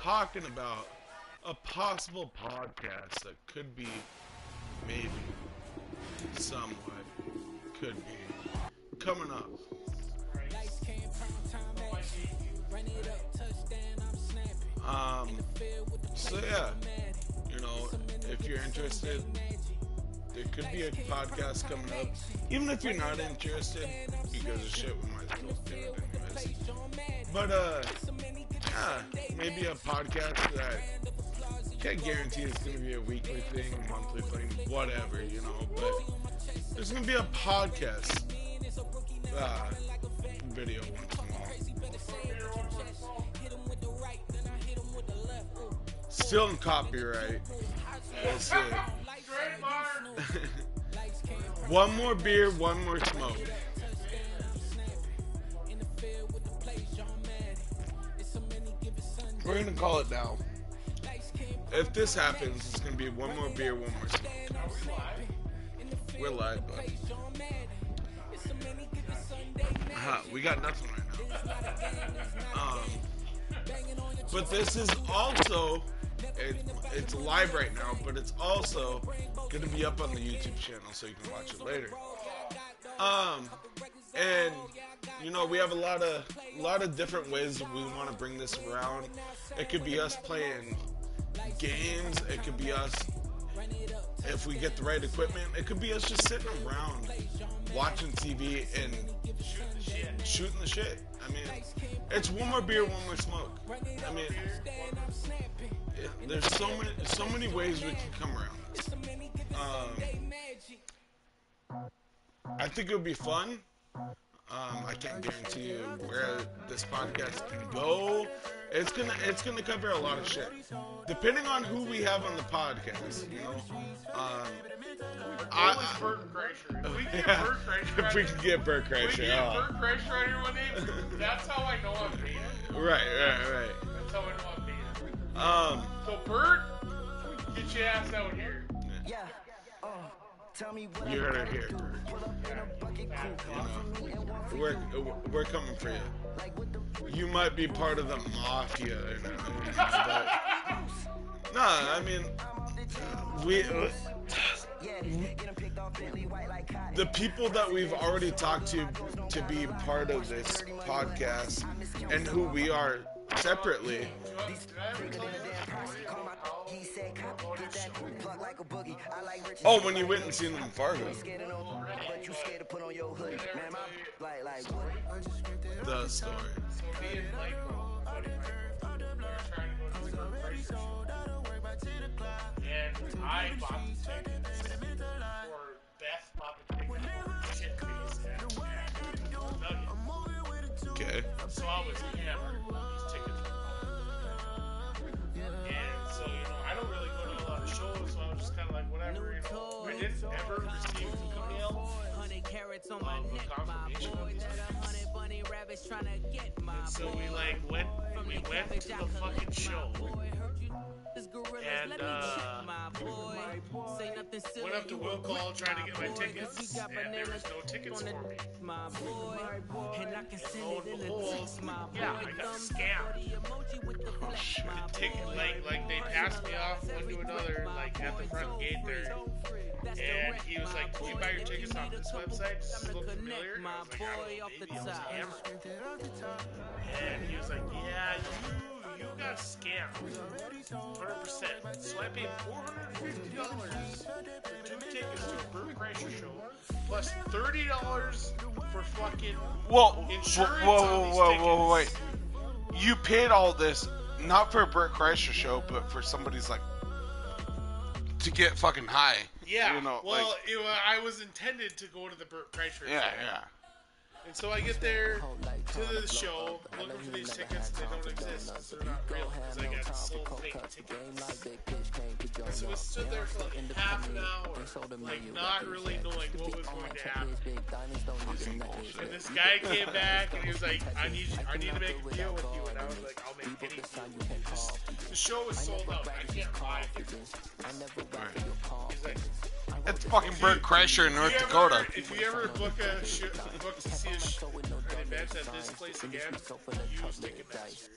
talking about a possible podcast that could be, maybe, somewhat, could be, coming up. So yeah, you know, if you're interested, there could be a podcast coming up. Even if you're not interested, because of shit, we might still do it anyways. But, yeah, maybe a podcast that can't guarantee it's going to be a weekly thing, a monthly thing, whatever, you know. But there's going to be a podcast video once in a while. Still in copyright. That's it. One more beer, one more smoke. We're gonna call it now. If this happens, it's gonna be one more beer, one more smoke. We're live, bud. We got nothing right now. But this is also, it's live right now, but it's also going to be up on the YouTube channel so you can watch it later. And you know, we have a lot of different ways that we want to bring this around. It could be us playing games. It could be us, if we get the right equipment, it could be us just sitting around watching TV and shooting the shit. I mean, it's one more beer, one more smoke. I mean, there's so many ways we can come around this. I think it would be fun. I can't guarantee you where this podcast can go. It's gonna cover a lot of shit, depending on who we have on the podcast. You know, if we can get Bert Kreischer, right here one day, that's how I know I'm beta. Right. That's how I know I'm beta. So Bert, get your ass out here. Yeah. You heard it here, Bert. You know, we're coming for you. You might be part of the mafia, but I mean, the people that we've already talked to be part of this podcast and who we are separately. Oh, when you went and seen them in Fargo. The story. And I bought the tickets, or Beth bought the tickets. Shit face at Okay. So I was hammered when these tickets were bought. And so, you know, I don't really go to a lot of shows, so I was just kind of like, whatever, you know. I didn't ever receive an email of a confirmation of these tickets. And so we went to the fucking show. And went up to Will Call trying to get my tickets, and there was no tickets for me. And lo and behold, yeah, I got scammed. The ticket, like they passed me off one to another, like at the front gate there. And he was like, "Did you buy your tickets off this website? Does this look familiar?" And I was like, "I don't know, maybe I was hammered." And he was like, "Yeah, you got scammed, 100%. So I paid $450 for 2 tickets to a Bert Kreischer show, plus $30 for fucking insurance on these tickets." Wait. You paid all this not for a Bert Kreischer show, but for somebody's to get fucking high. Yeah. You know, well, I was intended to go to the Bert Kreischer show. Yeah. And so I get there to the show, looking for these tickets, they don't exist because they're not real, because I got sold fake tickets. So we stood there for like half an hour, not really knowing what was going to happen. And this guy came back and he was like, I need to make a deal with you. And I was like, I'll make any deal. The show was sold out. I can't buy tickets. He's like, it's fucking Bert Kreischer in North Dakota. If you ever book to see an event at this place again, use Ticketmaster.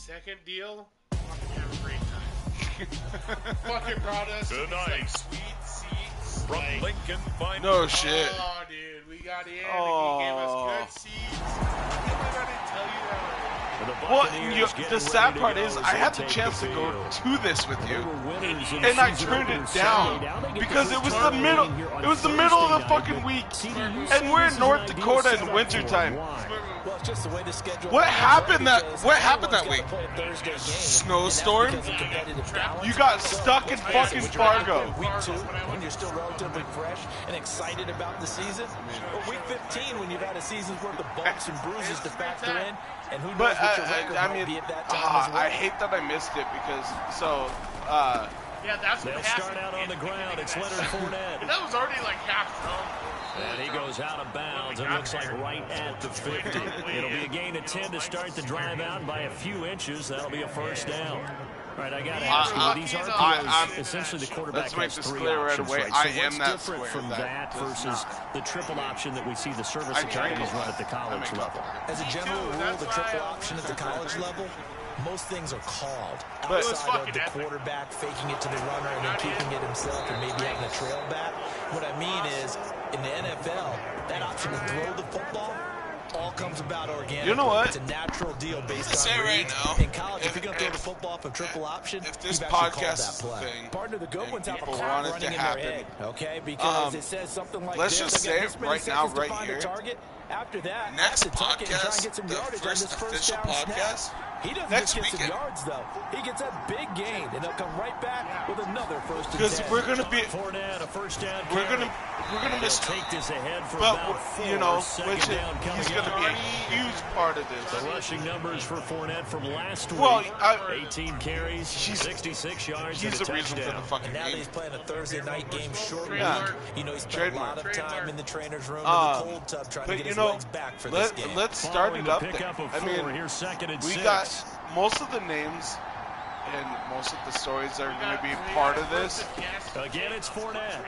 second deal, fucking have a great time. Fucking brought us Tonight. sweet seats. From Lincoln Finance. No shit. Oh, dude, we got in and he gave us good seats. I didn't tell you that already. Well, the sad part is, I had the chance to go to this with you, and I turned it down because it was the middle. It was the middle of the fucking week, and we're in North Dakota in wintertime. What happened that week? Snowstorm? You got stuck in fucking Fargo. Week 2, when you're still relatively fresh and excited about the season, or week 15 when you've had a season's worth of bumps and bruises to factor in, and who knows what your record might be at that time as well. I hate that I missed it because yeah, that's what They'll start out on the ground. It's Leonard Fournette. And that was already like half thrown. And he goes out of bounds. It looks like right at the 50. It'll be a gain of 10 to start the drive out by a few inches. That'll be a first down. All right, I got to ask you, these RPOs, essentially the quarterback has three options, right? So what's different from that versus the triple option that we see the service academies run at the college level? As a general rule, the triple option at the college level, most things are called outside of the quarterback faking it to the runner and then keeping it himself and maybe having a trail back. What I mean is, in the NFL, that option to throw the football all comes about organically. You know what? It's a natural deal based on right reads. now, In college, if you're going to throw the football from triple option, if this you've actually podcast called that play. thing Partner of the good ones have a people clock want it running to in happen, their head, okay? Because it says something like let's this. just They got say this it many right now, seconds to right find a here. target. After that, Next that's the target and try and podcast, get some the yardage first on this first official down podcast, snap. He doesn't next just get weekend. some yards, though. He gets a big gain, and he'll come right back with another first and 10. Because we're gonna be, Fournette, a first down. we're gonna miss. They'll take this ahead for But about 4. you know, Second down coming he's gonna up. be a huge part of this. The rushing numbers for Fournette from last week. Well, 18 carries, 66 yards, and He's a the reason for touchdown. the fucking And now that game. he's playing a Thursday night game short week, Yeah. you know, he spent a lot of time in the trainer's room in the cold tub trying to get his legs back for this game. Let's start Following it the up pickup there. of I 4, mean, here's second and we 6. got most of the names and most of the stories that are going to be part of this. Again, it's Fournette.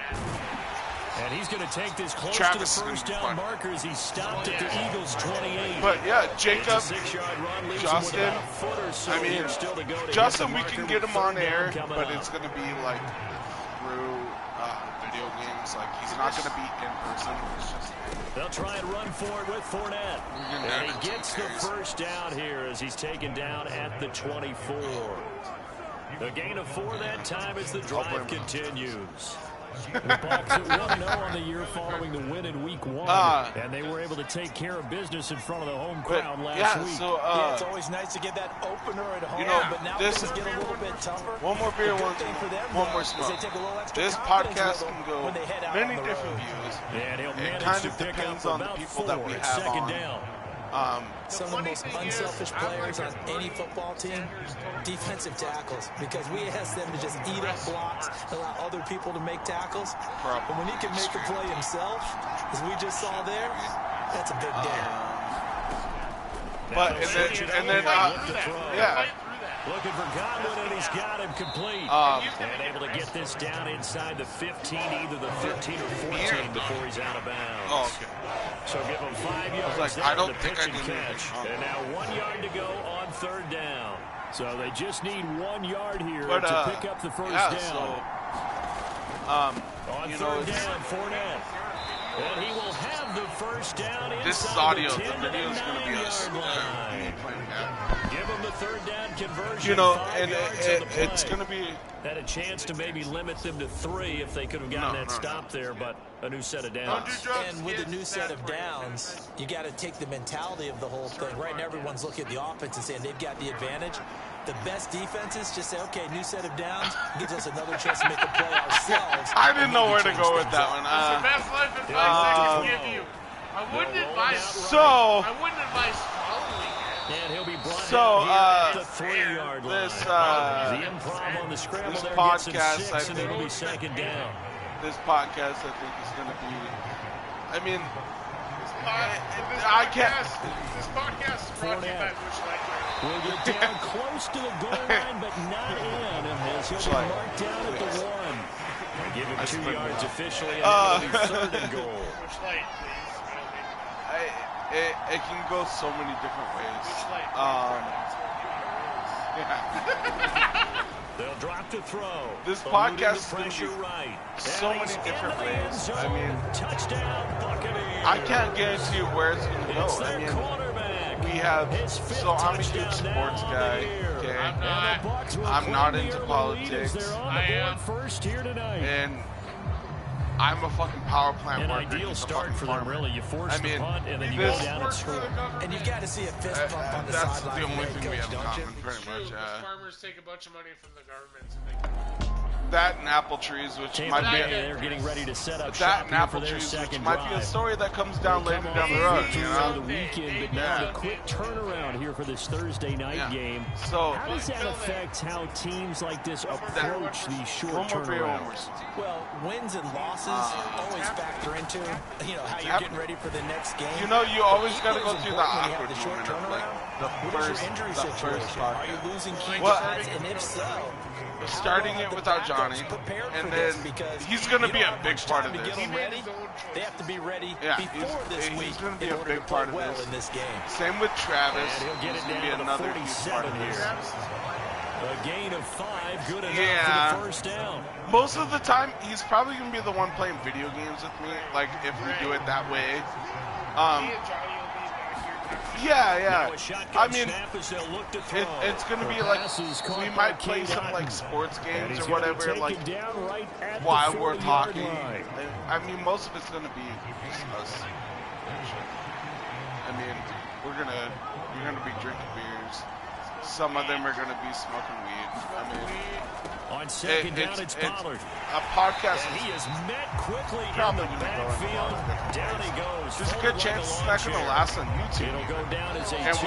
And he's going to take this close Travis to the is first gonna be down fun. markers. He's stopped at the Eagles' 28. But yeah, Jacob, It's a 6-yard run, leaves him with Justin, about a foot or so I mean, here still to go to Justin, hit we the can marker get with him on third down air, coming but up. it's going to be like through video games. Like, he's not going to be in person. It's just, They'll try and run for it with Fournette. And he gets the first down here as he's taken down at the 24. The gain of 4 that time as the drive continues. The Bucs at 1-0 on the year following the win in Week 1. And they were able to take care of business in front of the home crowd last week. So, yeah, it's always nice to get that opener at home, you know, but now this things get a little bit tougher. one more beer, The one good thing for them, more though, smoke. is they take a little extra This confidence podcast with can them go when they head out many on the different road. views. And he'll It manage kind to of pick depends up on the about people 4 that we at have second on. down. Some of the most unselfish players on any football team, defensive tackles, because we ask them to just eat up blocks, allow other people to make tackles. But when he can make a play himself, as we just saw there, that's a big day. But and then yeah. Looking for Godwin, and he's got him complete. And able to get this down inside the 15, either the 13 or 14 before he's out of bounds. Oh, okay. So give him 5 yards like, there I don't on the think pitch I and did catch. anything. And now 1 yard to go on third down. So they just need 1 yard here But, to pick up the first yeah, down. so, on you third know, down, Fournette. And he will have the first down inside this is audio. the The 10 to video is going to be us. 9-yard line. Give him the third down conversion. You know, 5 and yards on the play. it's going to be. Had a chance to maybe limit them to 3 if they could have gotten that stop there, but a new set of downs. And with a new set of downs, you got to take the mentality of the whole thing. Right now, everyone's looking at the offense and saying they've got the advantage. The best defenses just say, okay, new set of downs, gives us another chance to make a play ourselves. I didn't know where to go with that one. It's the best life advice I can give you. I wouldn't advise So, swallowing it. And he'll be brought So, down here at the 3-yard line. this, the improv on the scramble this there podcast, gets him I 6, and think- it'll be second down. This podcast, I think, is going to be. I mean, I can't. This podcast is brought to you by Busch Light. Will get down close to the goal line, but not in. And he'll be marked down at the 1. They give him 2 yards officially, and it'll be third and goal. Busch Light, please. It can go so many different ways. They'll drop to throw. This podcast is going to pressure be right. so many different ways. I mean, touchdown Buccaneers. I can't guarantee you where it's going to go. I mean, we have, so I'm a huge sports guy, okay? I'm not into politics. I am. First here tonight. And I'm a fucking power plant An worker. ideal start for them, really. You force the punt, and then you this, go down and score. And you've got to see a fist bump on the that's sideline. the only from the thing we head have in coach, don't common, you? pretty much. Farmers take a bunch of money from the government. That and apple trees, which might be they're getting ready to set up that shop and here apple for their trees, which second might drive. be a story that comes down later down the road. You know, the weekend, but now a quick turnaround here for this Thursday night game. So how does that affect how teams like this approach these short turnarounds? Well, wins and losses always factor into how you're getting ready for the next game. You know, you always got to go through the awkward the short moment of, like, turnaround. the What is your injury situation? Are you losing key guys? And if so, starting it without Johnny, and then he's going to be a big part of this. They have to be ready before this week. He's going to be a big part of this game. Same with Travis. And he'll get He's it going to be down to another huge part of this. A gain of 5, good enough for the first down. Most of the time, he's probably going to be the one playing video games with me, like, if we do it that way. Yeah. I mean, it's going to be like, we might play some, like, sports games or whatever, like, while we're talking. I mean, most of it's going to be just us. I mean, you're going to be drinking beers. Some of them are going to be smoking weed. I mean, on second down, it's Pollard. A podcast. And he is met quickly in the backfield. Down he goes. There's a good chance it's not going to last on YouTube. It'll go down as a and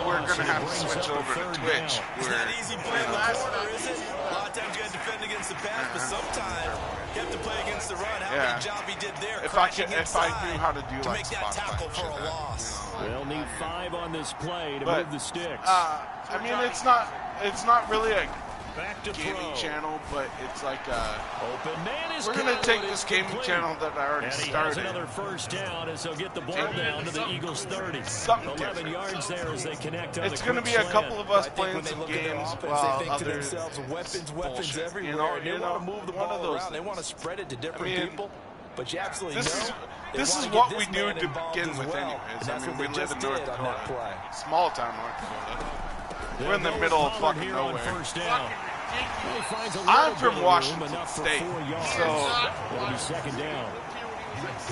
we're going to have to brings switch up over to third Twitch. It's not easy playing the corner, is it? A lot of times you got to defend against the pass, but sometimes you have to play against the run. How many job he did there, if I knew how to do to like make that tackle for a loss. They'll need 5 on this play to move the sticks. I mean, it's not really a Back to gaming throw. channel, but it's like Open man is we're going to take this gaming channel that I already and he started. has another first down as they'll get the ball down to the Eagles 30. Something 11 different. yards there as they connect on It's the going to quick be a slant. couple of us playing some games while they think to others themselves, weapons bullshit. everywhere. You they know, want to move the one ball of those around. They want to spread it to different people. But you absolutely this is what we do to begin with anyways. I mean, we live in North Dakota. Small town North Dakota. We're in the middle of fucking nowhere. I'm from Washington State, so it'll be second down.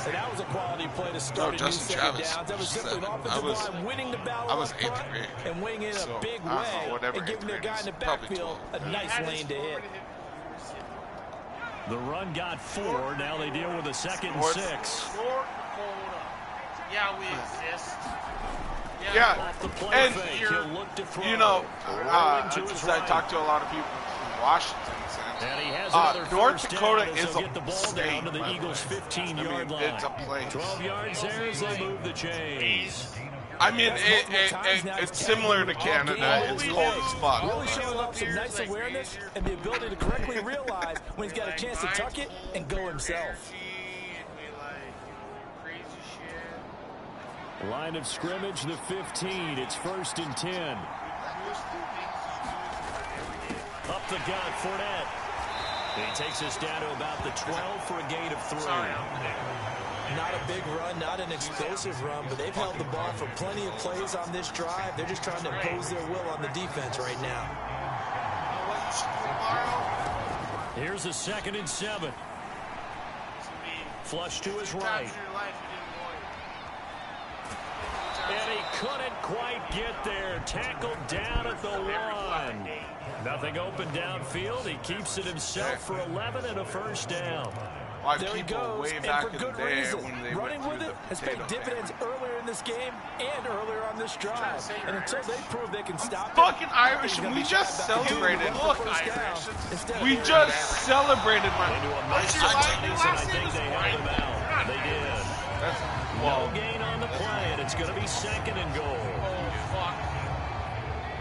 And that was a quality play to start a new second Travis, downs. That was simply an offensive line winning the battle. I was 8th grade. And winning in a big way and giving their guy in the backfield a nice lane to hit. The run got 4. Now they deal with a 2nd and 6. Yeah, we exist. Yeah, and you know, Rolling to his since I right. talked to a lot of people from Washington, And he has another North first Dakota down as is they'll a get the ball state, down to the by Eagles' way. 15-yard line. It's a place. 12 yards there as they move the chains. I mean, it's similar to Canada. It's cold as fuck. Really showing up some nice awareness and the ability to correctly realize when he's got a chance to tuck it and go himself. Line of scrimmage, the 15. It's 1st and 10. Up the gut, Fournette. And he takes us down to about the 12 for a gain of 3. Not a big run, not an explosive run, but they've held the ball for plenty of plays on this drive. They're just trying to impose their will on the defense right now. Here's a 2nd and 7. Flush to his right. And he couldn't quite get there. Tackled down at the 1. Nothing open downfield. He keeps it himself for 11 and a first down. There he goes, way and back for in good the day reason. when they Running went with through it the has paid potato dividends earlier in this game and earlier on this drive. And until they prove they can stop it, fucking Irish, and we just celebrated. Look, we just celebrated my. I think they held him out. They did. No gain on the play, and it's going to be 2nd and goal. Oh, fuck.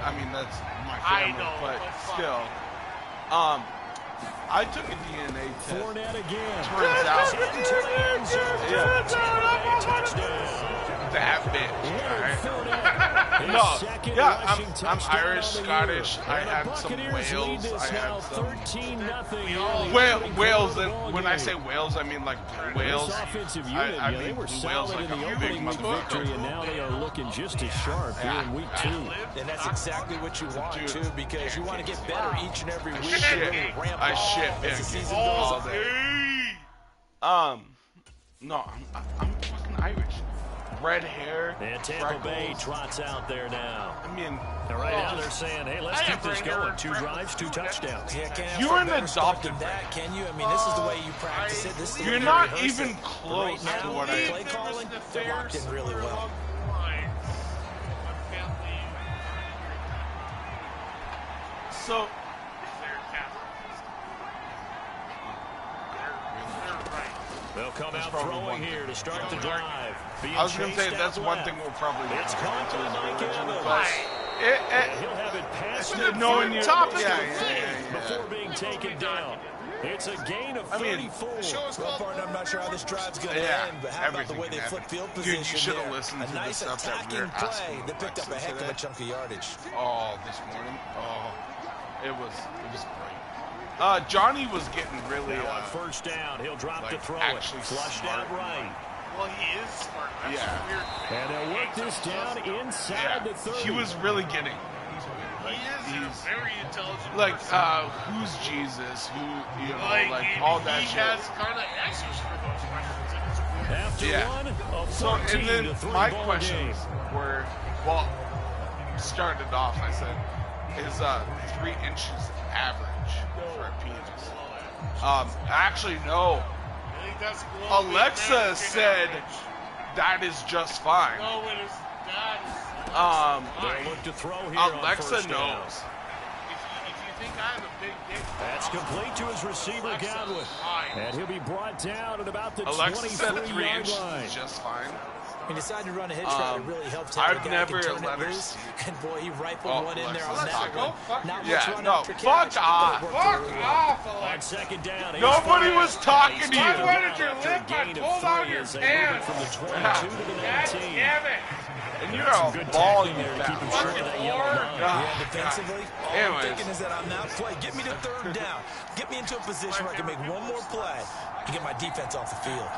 I mean, that's my family, but still. I took a DNA test. Fournette again. Turns out, Into the end zone. Touchdown. that bitch. All right. No, yeah, I'm Irish, Scottish. I had some Wales. I had some Wales. And when I say Wales, I mean like Wales. I mean Wales like a big motherfucker. And now they are looking just as sharp here in week 2. And that's exactly what you want, too, because you want to get better each and every week. I shit, all day. No, I'm fucking Irish. Red hair. And Tampa Bay trots out there now. I mean, right now they're saying, hey, let's keep this going. 2 drives, 2 touchdowns. Yeah, you're an adopted that, can you? I mean, this is the way you practice it. This is the you're way not you even close right to now, what I play calling. They're locked in really well. So. They'll come out throwing here to start the drive. I was going to say that's one thing we'll probably get into is religion, he'll have it past the knowing you top before being taken down. It's a gain of 34. Well, partner, I'm not sure how this drive's going to end, but how about the way they flip field position? Dude, you should have listened to nice the stuff that we were play that picked up a heck of a chunk of yardage. Oh, this morning. Oh, it was great. Johnny was getting really on first down. He'll drop to throw it. Flushed out right. Well, he is smart. That's weird. And they'll work this down inside the 30. He was really getting. He's very intelligent. Like, who's Jesus? Who, you know, like all that shit. He has kind of answers for those questions. After one, so, and then my questions were, well, started off, I said, is 3 inches average for a penis? Actually, no. Alexa said that is just fine. No, it is that. They'll look to throw here Alexa knows. If you think I have a big dick, that's complete to his receiver, Godwin. And he'll be brought down at about the 23-yard line. Is just fine. He decided to run a hitch route. It really helped him. I've never let her see. And boy, he rifled one in there on that one. Not much run after catch. Fuck off. Fuck off, Alexa. On second down, nobody was talking to you. I wanted your lip. I pulled out your pants. From the 22 to the 19. Damn it. And you're a ball, you keep him short of that yellow line. Yeah, defensively, all I'm Anyways. thinking is that on that play, get me to third down. Get me into a position where I can make one more play and get my defense off the field.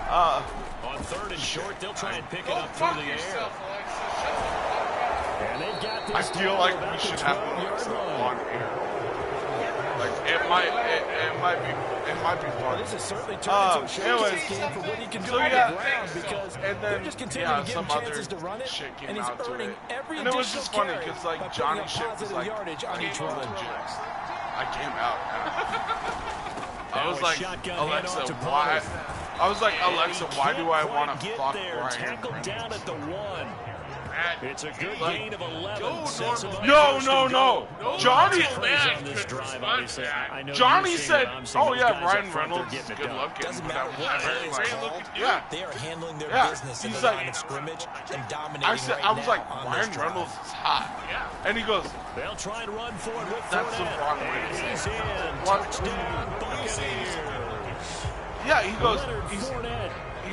On third and short, they'll try and pick it up through the air. And they've got this. I feel like we should have Alexa on air. Like it might be fun. This is certainly turning into a showcase game for what he can do on the ground because and then they're just continuing to give him some chances to run it, shit came and he's out to earning it. every And it was additional just funny carry because by like putting Johnny up shit was positive like yardage on each run. I came out. I was like, Alexa, why? I was like, Alexa, why do I want to fuck Brian? Tackled down at the 1. It's a good gain of 11. No. Johnny on this drive, obviously. Johnny said, "Oh yeah, Ryan Reynolds is good looking." Doesn't matter what plays are called. Yeah, they are handling their business in the like, line of scrimmage and dominating. I was like, Ryan Reynolds is hot. And he goes, they'll try and run for it with that's the wrong way to say he's it. in. Touchdown, Buccaneers. Yeah, he goes, he's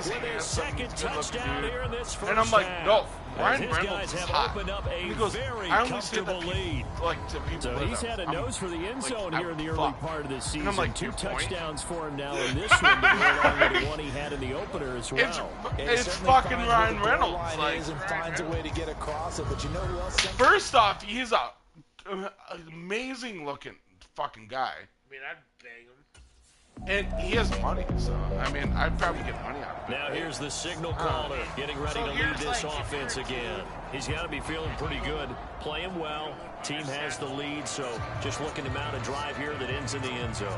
with his second touchdown here in this first and I'm like, no, Ryan Reynolds Reynolds is have hot. opened up a he goes, very I only say comfortable that lead. Like to people. So he's had a nose for the end zone here in the early part of this season. Like, 2 touchdowns for him now in this one, along with the one he had in the opener as well. It's fucking Ryan Reynolds. Like, and finds a way to get across it, but you know who else? First off, he's a amazing looking fucking guy. I mean, I'd bang him. And he has money, so I mean, I'd probably get money out of it. Now here's the signal caller getting ready to lead this offense again. He's got to be feeling pretty good, playing well. Team has the lead, so just looking to mount a drive here that ends in the end zone.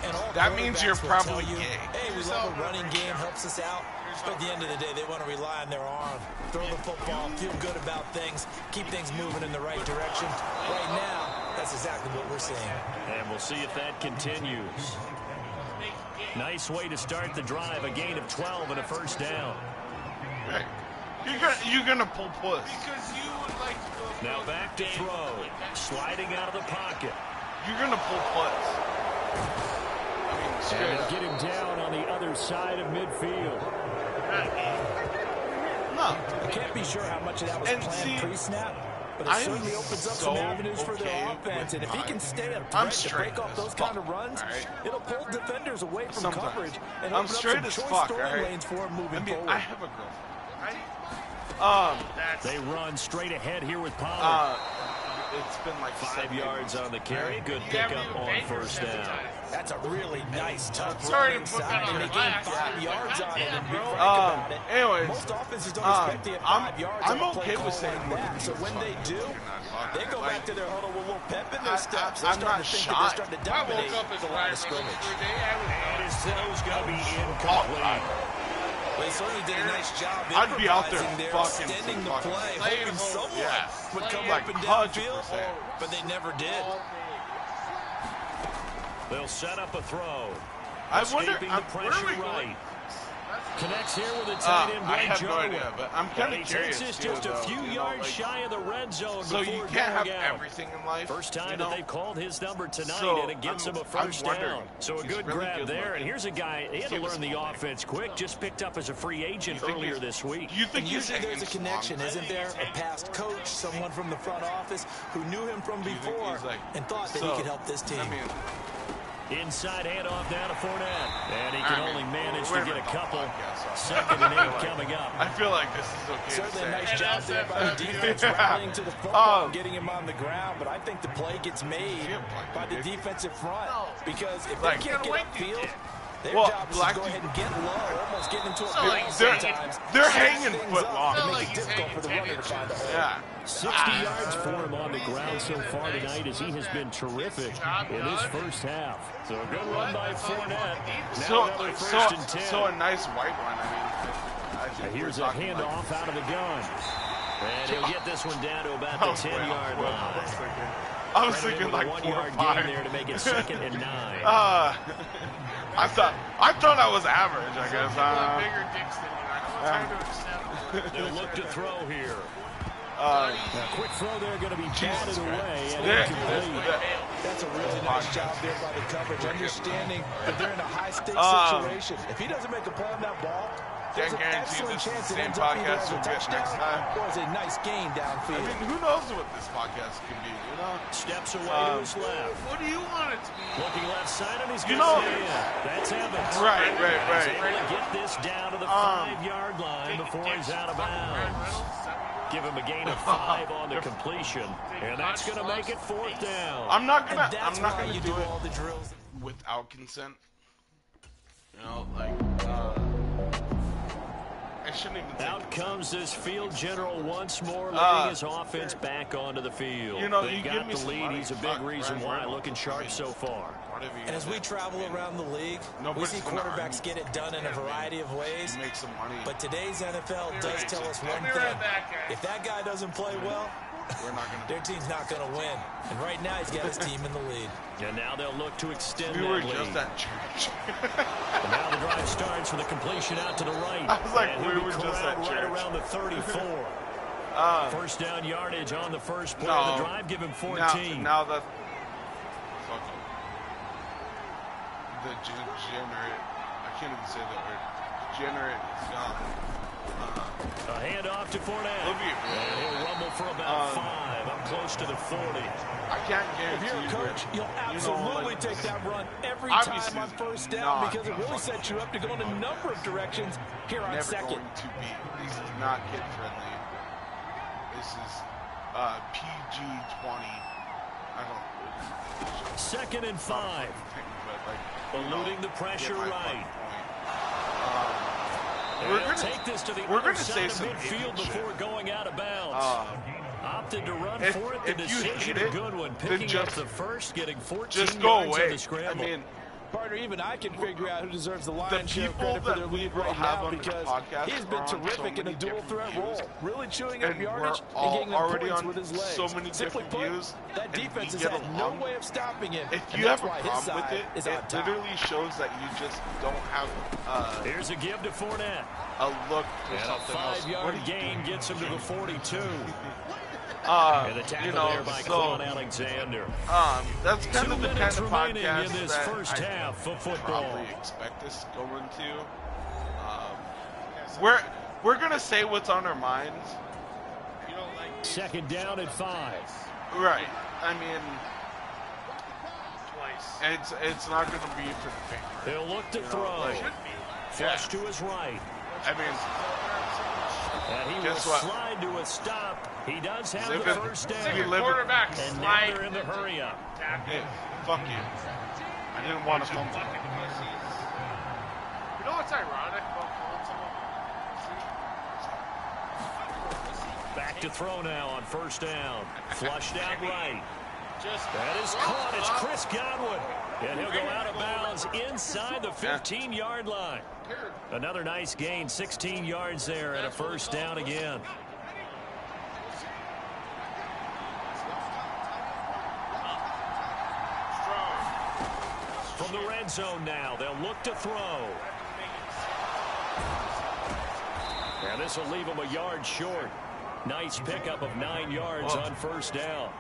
And that means you're probably gay. Hey, we love a running game, helps us out. But at the end of the day, they want to rely on their arm. Throw the football, feel good about things, keep things moving in the right direction. Right now, that's exactly what we're seeing. And we'll see if that continues. Nice way to start the drive, a gain of 12 and a first down. Hey, you're gonna pull puss. Because you would like to go. Now back to throw, sliding out of the pocket. You're gonna pull puss. And get him down on the other side of midfield. No. I can't be sure how much of that was planned pre-snap, but it certainly opens up some avenues for their offense. And if he can stay a threat to break off those kind of runs, it'll pull defenders away from coverage and open up some choice throwing lanes for him moving forward. I have a girlfriend. They run straight ahead here with Pollard. It's been like 5 yards on the carry. Good pickup on first down. That's a really nice, tough run inside, and they gain 5 yards on it. And be frank about it. Anyways, most offenses don't expect to get 5 yards. I'm okay with saying that. So when they do, they go back to their huddle with a little pep in their steps. I'm not shocked. They're starting to dominate the line of scrimmage. And his throw's going to be incomplete. They certainly did a nice job. I'd be out there fucking extending the play, hoping someone would come up and downfield, but they never did. They'll set up a throw. I wonder. The pressure right. Connects here with a tight end. I have no idea, but I'm kind of curious. He takes this just a few yards shy of the red zone. So you can't have everything in life. First time that they've called his number tonight, and it gets him a first down. So a good grab there. And here's a guy, he had to learn the offense quick, just picked up as a free agent earlier this week. You think usually there's a connection, isn't there? A past coach, someone from the front office who knew him from before and thought that he could help this team. Inside handoff down to Fournette. And he can only manage to get a couple. 2nd and 8 coming up. I feel like this is okay. Certainly a nice job there by the defense rallying to the football and getting him on the ground. But I think the play gets made by the defensive front. Because if they can't get upfield, their job is to go ahead and get low, almost getting into a ball sometimes. They're hanging foot long. To make it difficult for the runner to find a hole. Yeah. 60 yards for him on the ground so far tonight as he has been terrific in his first half. So a good run by Fournette. Now so a nice white one. I mean, here's a handoff out of the gun. And he'll get this one down to about the 10-yard line. I was thinking like 4 or 5. Gain there to make it 2nd and 9. I thought I was average, I guess. Bigger dicks than you. I know it's hard to accept. They'll look to throw here. Now, quick throw there, going to be batted away. And that's a really nice job there by the coverage, understanding that they're in a high-stakes situation. If he doesn't make a play on that ball, there's an excellent chance it ends up either as a touchdown or as a nice gain downfield. I mean, who knows what this podcast can be, you know? Steps away to his left. What do you want it to be? Looking left side, and he's going to that's Evans. Right. He's able to get this down to the 5-yard line before he's out of bounds. Give him a gain of 5 on the completion, and that's going to make it 4th down. I'm not gonna do it all the drills without consent. You know, like I shouldn't even. Out comes this field general once more, leading his offense back onto the field. You know, they got the lead. He's a big reason why, looking sharp so far. And as we travel around the league, we see quarterbacks get it done in a variety of ways. Make some money. But today's NFL does tell us one thing. If that guy doesn't play well, their team's not going to win. And right now, he's got his team in the lead. And now they'll look to extend we were that lead. just at church. And now the drive starts with a completion out to the right. I was like, and we were just at church. Right around the 34. First down yardage on the first play of the drive. Give him 14. Now that the degenerate, I can't even say that word. Degenerate is gone. A handoff to Fournette. Look at and he'll rumble for about 5, up close to the 40. I can't guarantee if you're a coach, you'll absolutely take that run every time on first down because it really sets you up to go in a number of directions here on second. This is not kid friendly. This is PG-20. I don't. 2nd and 5. Eluding the pressure right. We're going to take this to the other side of midfield before going out of bounds. Opted to run for it. The decision a good one. Picking up the first, getting 14 yards on the scramble. I mean, partner, even I can figure out who deserves the lion's share of credit for their lead right now because he's been terrific in a dual threat role, really chewing up yardage and getting them points with his legs. So many Simply put, that defense has had no way of stopping him. If you have a problem with it, it literally shows that you just don't have here's a give to Fournette. A look for and something a 5-yard gain gets him to the 42. And the tackle there by Claude Alexander. That's kind of the kind of podcast in this first half of football. Probably expect this going to. we're gonna say what's on our minds. You don't like second down and 5. Right. I mean, twice. it's not gonna be for the faint. He'll look to throw. Like, Flush to his right. I mean, And he will guess what? slide to a stop. He does have Zip the it. first down. Zip it. Quarterback And now slide. they're in the hurry up. hey, fuck you. I didn't want to come. You know what's ironic about calling someone? Back to throw now on first down. Flushed out right. Just That is caught. It's Chris Godwin. And he'll go out of bounds inside the 15-yard line. Another nice gain, 16 yards there, and a first down again. From the red zone now, they'll look to throw. And this will leave them a yard short. Nice pickup of 9 yards on first down.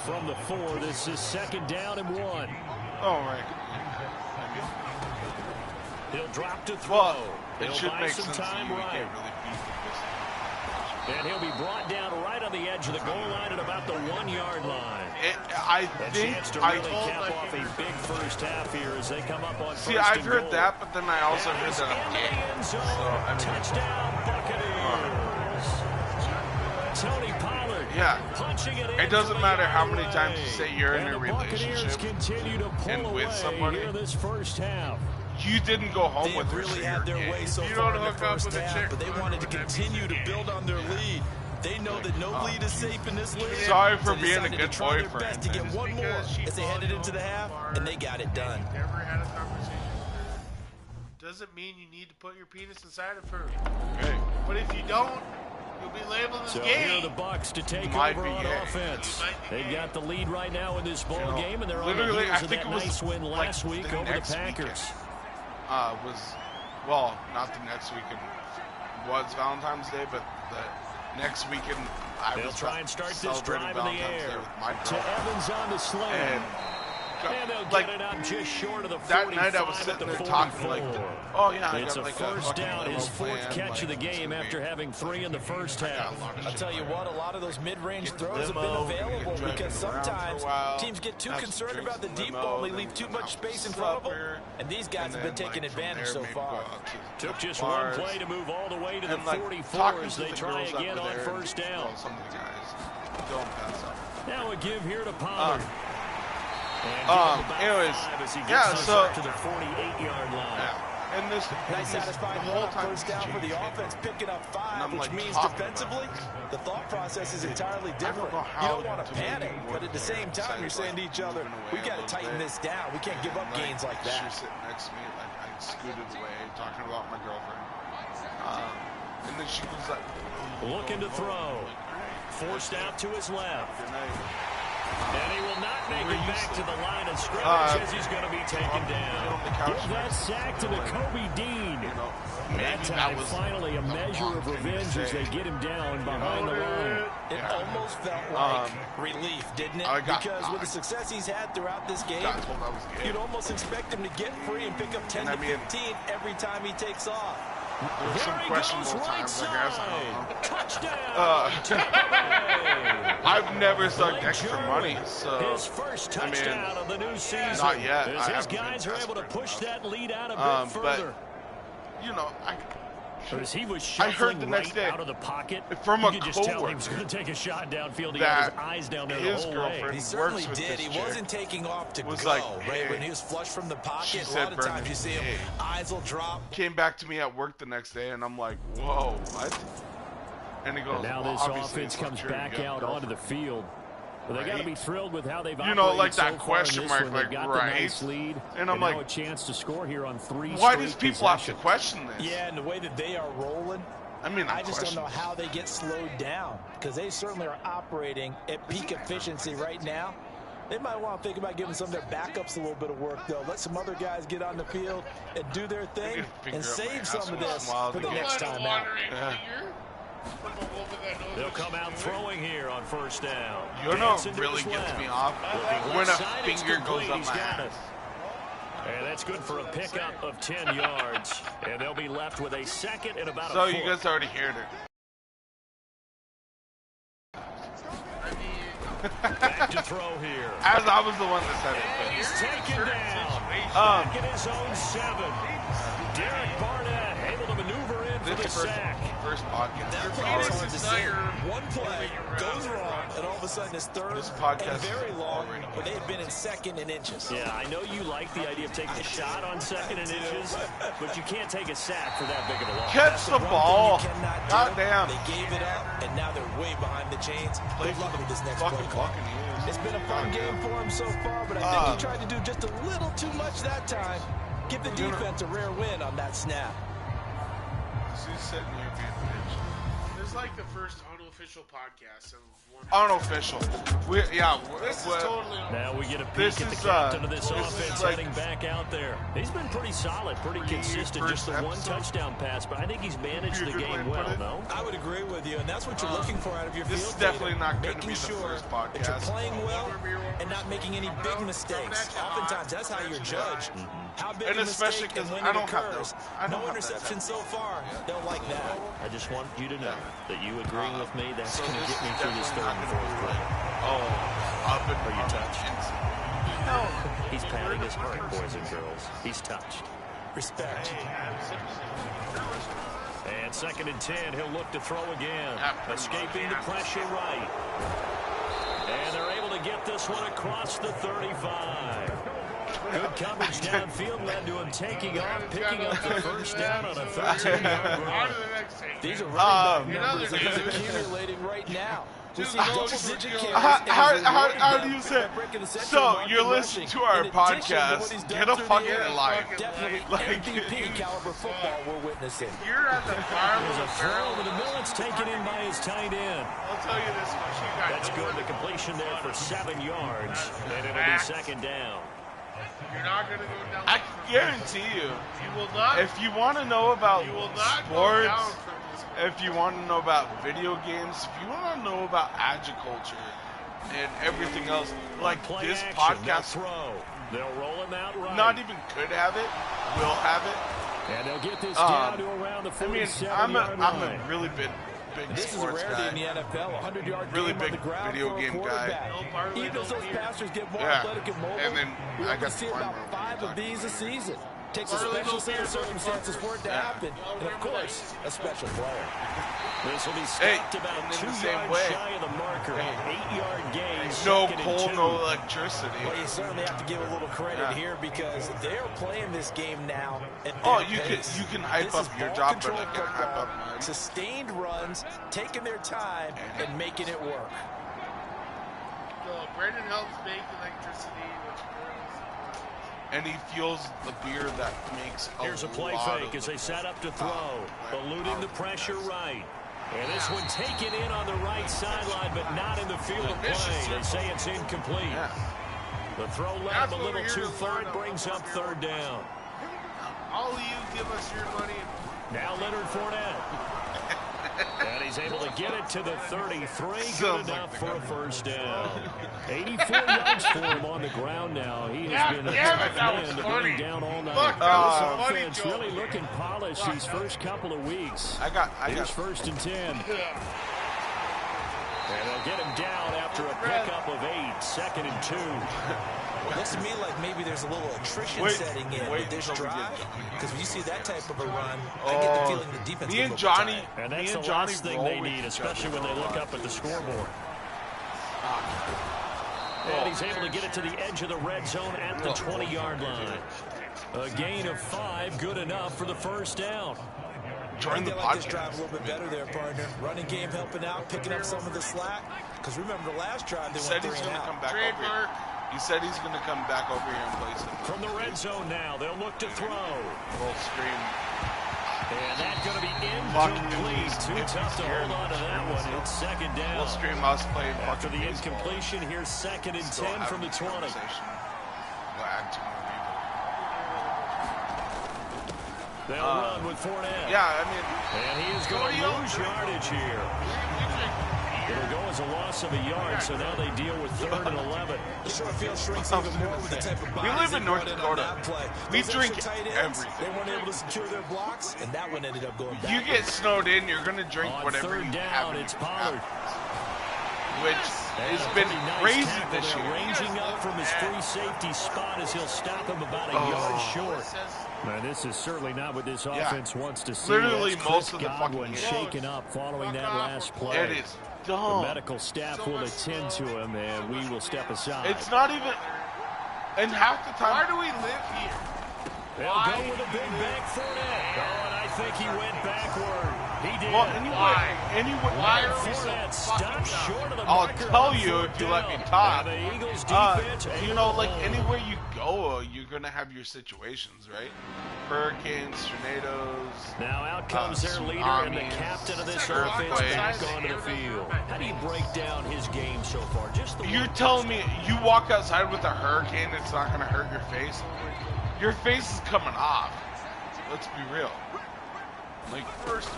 From the 4, this is second down and 1. Oh, right. He'll drop to throw. Well, it He'll should buy make some sense time that you right. can't really beat this. And he'll be brought down right on the edge of the goal line at about the 1-yard line. I A think chance to really cap off a big first half here as they come up on see, first I've and heard goal. that, but then I also And heard he's that I'm into the gay. end zone. So, I mean, Touchdown, Buccaneers. Tony Pollard punching it in. It doesn't from matter the how other many times you way. say you're in And a the Buccaneers relationship continue to pull and with away somebody. here this first half. You didn't go home They with her, really so had you're their gay. way so You far don't in the hook up first with a half, chick but they wanted to continue to build on their lead. They know that no lead is safe in this league. Sorry for so they being a decided good to try their boyfriend, best to get man. one more as they headed into the half, and they got it done. Never had a conversation with her. Doesn't mean you need to put your penis inside of her. Hey, But if you don't, you'll be labeled as So gay. here are the Bucks to take Might over be on gay. offense. Might be They've gay. got the lead right now in this ball game, and they're on the literally, heels I of think that it was nice win like last week the over the next Packers. well, not the next weekend was Valentine's Day, but the next weekend I They'll was try and start this celebrating drive in the Valentine's Day air. with my To girlfriend. Evans on the sling. And they'll like, get it out just short of the 45 that night I was at sitting the there 44. talking like, oh yeah, I It's got a like first fucking down, his little fourth plan, catch of the like, it's game gonna be- after having 3 in the first I got half. a lot of I'll shit tell you going what, a on. lot of those mid-range Get throws have been limo, available get because dragged around sometimes for a while, teams get too have some concerned drinks about the in deep limo, ball and they then leave too come much out space for in front of them. supper, And these guys have and been then, taking like, from advantage there, so maybe far. go out to Took just bars. one play to move all the way to the And, like, 44 talking as to they the try girls that again were on there, first down. well, some of the guys don't pass up. Now a give here to Pollard. Anyways, as he gets yeah, us so up to the 48-yard line. yeah, and this Nice satisfying the whole run, time first down for the changing. offense, picking up And 5, I'm, which like, means talking defensively, about the thought process is entirely different. know You how don't want to to make panic, it but work at the same there. time, you're Besides, saying to like, each other, moving away we a got to little tighten bit. this down. We can't give up And, gains like She that. was sitting next to me, like I scooted away, talking about my girlfriend. And then she was like, Looking to throw. Forced out to his left. Good night. And he will not make it back to the line of scrimmage as he's going to be taken down. Give that sack to the Kobe Dean. That time, finally, a measure of revenge as they get him down behind the line. It almost felt like relief, didn't it? Because with the success he's had throughout this game, you'd almost expect him to get free and pick up 10 to 15 every time he takes off. There's some questionable times, I guess. I don't know. Touchdown! I've never sucked extra money, so His first touchdown of the new season. not yet. As I his haven't been guys are able to desperate push enough. that lead out a bit but, further. you know, As he was I heard shuffling the next right day out of the pocket, from you a could just tell he coworker was going to take a shot downfield. He that had his eyes down there the his whole girlfriend way. He certainly works with did. this He chick. wasn't taking off to Was go, like, right? hey. When he was flushed from the She pocket, a said, lot of times Brendan, you see him, hey. eyes will drop. Came back to me at work the next day, and I'm like, whoa, what? And he goes, And now well, this obviously offense it's not comes true. You back got a out onto the girlfriend. field. Well, they got to Right? be thrilled with how they've You know, operated like so that far question in this mark, one. They've like, got right? the nice lead, And I'm now like, a chance to score here on 3 Why straight does people have to possessions. question this? Yeah, and the way that they are rolling, I mean, I just don't know how they get slowed down because they certainly are operating at peak efficiency right now. They might want to think about giving some of their backups a little bit of work, though. Let some other guys get on the field and do their thing and save some of this for the next time out. They'll come out throwing here on first down. You know Dancing what to really his gets left. me off? Looking When left a side, it's finger goes complete. up He's my got it. ass. And that's good for a pickup of 10 yards. And they'll be left with a second and about a So foot. you guys already heard it. Back to throw here. As I was the one that said it. He's taken down. Back in his own 7. Derek Barnett able to maneuver in for the sack. First podcast. That's hard to say. One play goes wrong, and all of a sudden it's third and very long, but they had been in second and inches. Yeah, I know you like the idea of taking a shot on second and inches, but you can't take a sack for that big of a loss. Catch the ball. God damn. They gave it up, and now they're way behind the chains. Good luck with this next play call. It's been a fun game for him so far, but I think he tried to do just a little too much that time. Give the defense a rare win on that snap. She's sitting here being bitch. This is like the first unofficial podcast of one. Unofficial. This is totally unofficial. Now we get a peek at the captain of this offense like, heading back out there. He's been pretty solid, pretty consistent. Just the one touchdown pass, but I think he's managed the game well, no? I would agree with you, and that's what you're looking for out of your field. This is definitely not going to making be the sure first podcast. that you're playing well and not making any big mistakes. Oftentimes, that's how you're judged. How big And a especially mistake and when I it don't have occurs. I don't No have interception so far. They'll like that. I just want you to know that you agreeing with me, that's So going to this get me is through this third definitely and not fourth gonna be quarter. Are you touched? No. He's patting his heart, boys and girls. He's touched. Respect. And 2nd and 10, he'll look to throw again. Escaping the pressure right. And they're able to get this one across the 35. Good coverage downfield led to him taking off, picking up the first down on a 13-yard run. These are running back numbers that he's accumulating right now. We see double-digit carries. How do you say? So you're listening to our podcast. Get a fucking life. Definitely MVP caliber football we're witnessing. You're at the bottom of There's the a throw barrel. over the middle. It's taken in by his tight end. I'll tell you this much. You got That's good. The completion there for 7 yards. And it'll be 2nd down. You're not going to go down. I guarantee you. You will not. If you want to know about You will not go sports, down from this. if you want to know about video games, if you want to know about agriculture and everything else, like Play this action, podcast, they'll throw. They'll roll him out right. not even could have it, will have it. And they'll get this down to around the I mean, 47-yard I'm line. a really big This is a sports rarity guy. in the NFL. 100-yard Really game big on the ground video for a game guy. quarterback. Even as those passers get more Yeah. athletic and mobile, And then we I only got see the about farmer 5 of these a season. Takes a special set of circumstances for it to happen, and of course, a special player. This will be stopped about in the 2 same yards way. shy of the marker. 8-yard gain. No 2nd and coal, 2. no electricity. Well, you certainly have to give a little credit here because they're playing this game now at Oh, their pace. you can hype This up is your ball job, but control I can't hype football, up mine. sustained runs, taking their time, and making it work. No, Brandon helps make electricity, which brings. And he fuels the beer that makes Here's a play lot fake of as they set up to the- throw. Eluding the pressure right. And this one taken in on the right sideline, but not in the field of play. They say it's incomplete. Yeah. The throw led That's a what little we're too here to far. learn It brings up 3rd down. All of you give us your money. Now Leonard Fournette. And he's able to get it to the 33. Good Sounds enough like for the a first down. 84 yards for him on the ground now. He has been a damn it, tough that was man to funny. bring down all night. Look, that was This funny, offense Joe. really looking polished these first couple of weeks. I got. Here's 1st and 10. And they'll get him down after a pickup of 8. 2nd and 2. Looks to me like maybe there's a little attrition setting in with this drive. Because when you see that type of a run, I get the feeling the defense Me gets and a little Johnny, tired. And me that's and the Johnny last thing roll they with need, each especially other when they a look lot. up at the scoreboard. And he's able to get it to the edge of the red zone at the 20-yard line. A gain of 5, good enough for the first down. Join I the think they like this podcast. drive a little bit better there, partner. Running game helping out, picking up some of the slack. Because remember the last drive, they He went said he's 3 and going to out. come back over here. He said he's going to come back over here and play some. From the red zone now, they'll look to throw. Full screen. And that's going to be incomplete. Too tough to hold on to that one. It's 2nd down. Full screen us playing After fucking the baseball. incompletion, here's 2nd and Still 10 from having the this 20. conversation. We'll add 2 more They'll run with Fournette. people. Yeah, I mean, And he is going to lose yardage here. It'll go as a loss of a yard, so now they deal with 3rd and 11. The short field shrinks even more with the type of we live in North Dakota. We drink everything. They weren't able to secure their blocks, and that one ended up going back. You get snowed in, you're going to drink whatever you have. It's Pollard. Which has been crazy this year. Ranging up from his free safety spot as he'll stop him about a yard short. Man, this is certainly not what this offense wants to see. Literally That's most of Chris the fucking Godwin game. shaken up following that last play. It is dumb. The medical staff will attend to him, and we will step aside. It's not even. And half the time. Why do we live here? They'll go with a big bang for it. Oh, and I think he went backward. He did. Well, anyway, Why are we so Stop short of the I'll marker tell on you fourth if you let me down. talk. The Eagles defense, You know, like anywhere you go, you're gonna have your situations, right? Hurricanes, tornadoes. Now out comes their leader and the captain of this offense back onto the field. How do you break down his game so far? Just the You're telling me you walk outside with a hurricane, it's not gonna hurt your face? Your face is coming off. Let's be real. Like first.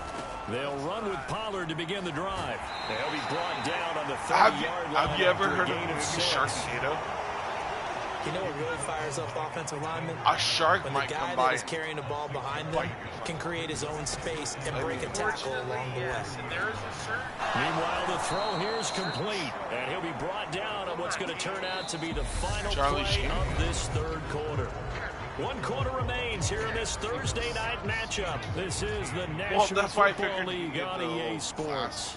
They'll run with Pollard to begin the drive. They'll be brought down on the 30-yard line. Have you ever heard of gain the movie 6. Sharknado? You know what really fires up offensive linemen? A shark When might the come guy by. that is carrying the ball behind them can create his own space and break a tackle along the way. And there is a certain Meanwhile, the throw here is complete, and he'll be brought down on what's going to turn out to be the final play of this third quarter. 1 quarter remains here in this Thursday night matchup. This is the National Football League on EA Sports.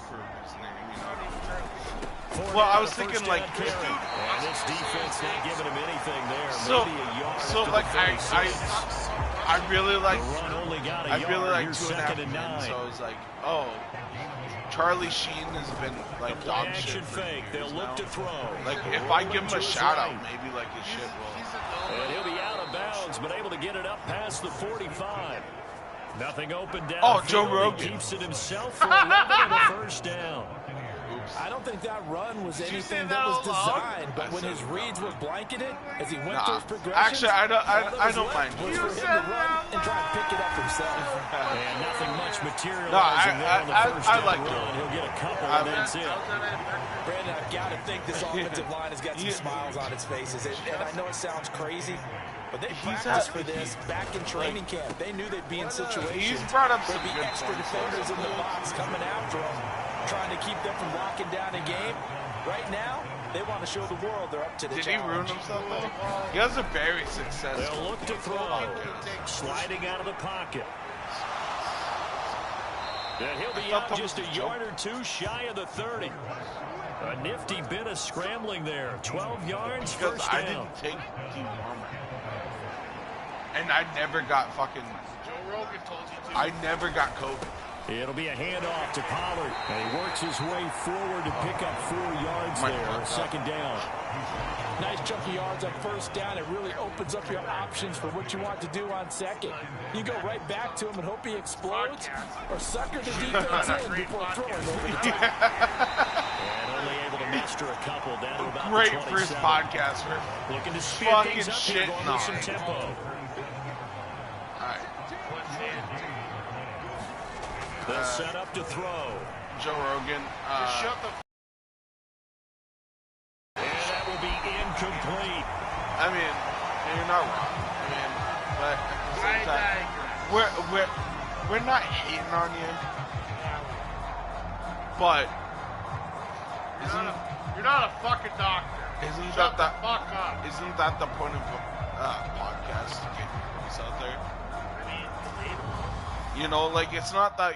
Well, I was thinking like, and this defense not giving him anything there. So, Maybe a yard so to like the 46. I really like, The run only got a I yard. really like Here's 2.5 second and minutes. 9. So I was like, oh, Charlie Sheen has been like Play dog action shit for fake. They'll years look now. to throw. Like if I give him To a his shout out, right. maybe like his shit will. And he'll be out of bounds, but able to get it up past the 45. Nothing open down. Oh, Joe Rogan. He keeps it himself for 11 and a first down. I don't think that run was anything that was designed, but when his reads were blanketed, as he went through his progressions, actually, I don't mind. was for him to run and try and pick it up himself. And nothing much materializing No, there on the first I down like run. it. He'll get a couple, and that's it. Brandon, I've got to think this offensive line has got some smiles on its faces, and I know it sounds crazy, but they practiced for this back in training camp. They knew they'd be in situations brought up where some there'd be good extra points. defenders in the box coming after them, trying to keep them from locking down a game. Right now, they want to show the world they're up to the Did he ruin challenge. himself though? He has a very successful. They'll look to throw. Sliding out of the pocket. And he'll be out just a yard or two shy of the 30. A nifty bit of scrambling there. 12 yards, Because first I down. didn't take dewormer. And I never got fucking. Joe Rogan told you to. I never got COVID. It'll be a handoff to Pollard. And he works his way forward to pick up 4 yards there. Second down. Nice chunky yards on first down. It really opens up your options for what you want to do on second. You go right back to him and hope he explodes, or sucker the defense in before throwing over the top. And only able to muster a couple down to about Great the 27. first podcast for Looking to speed fucking things up here, shit going on. with some tempo. Alright. They'll set up to throw. Joe Rogan. Shut the And that will be incomplete. I mean, you're not wrong. I mean, but at the same time, we're not hating on you. But You're not a fucking doctor. isn't Shut that the fuck up. isn't that the point of a podcast to get your voice out there? You know, like it's not that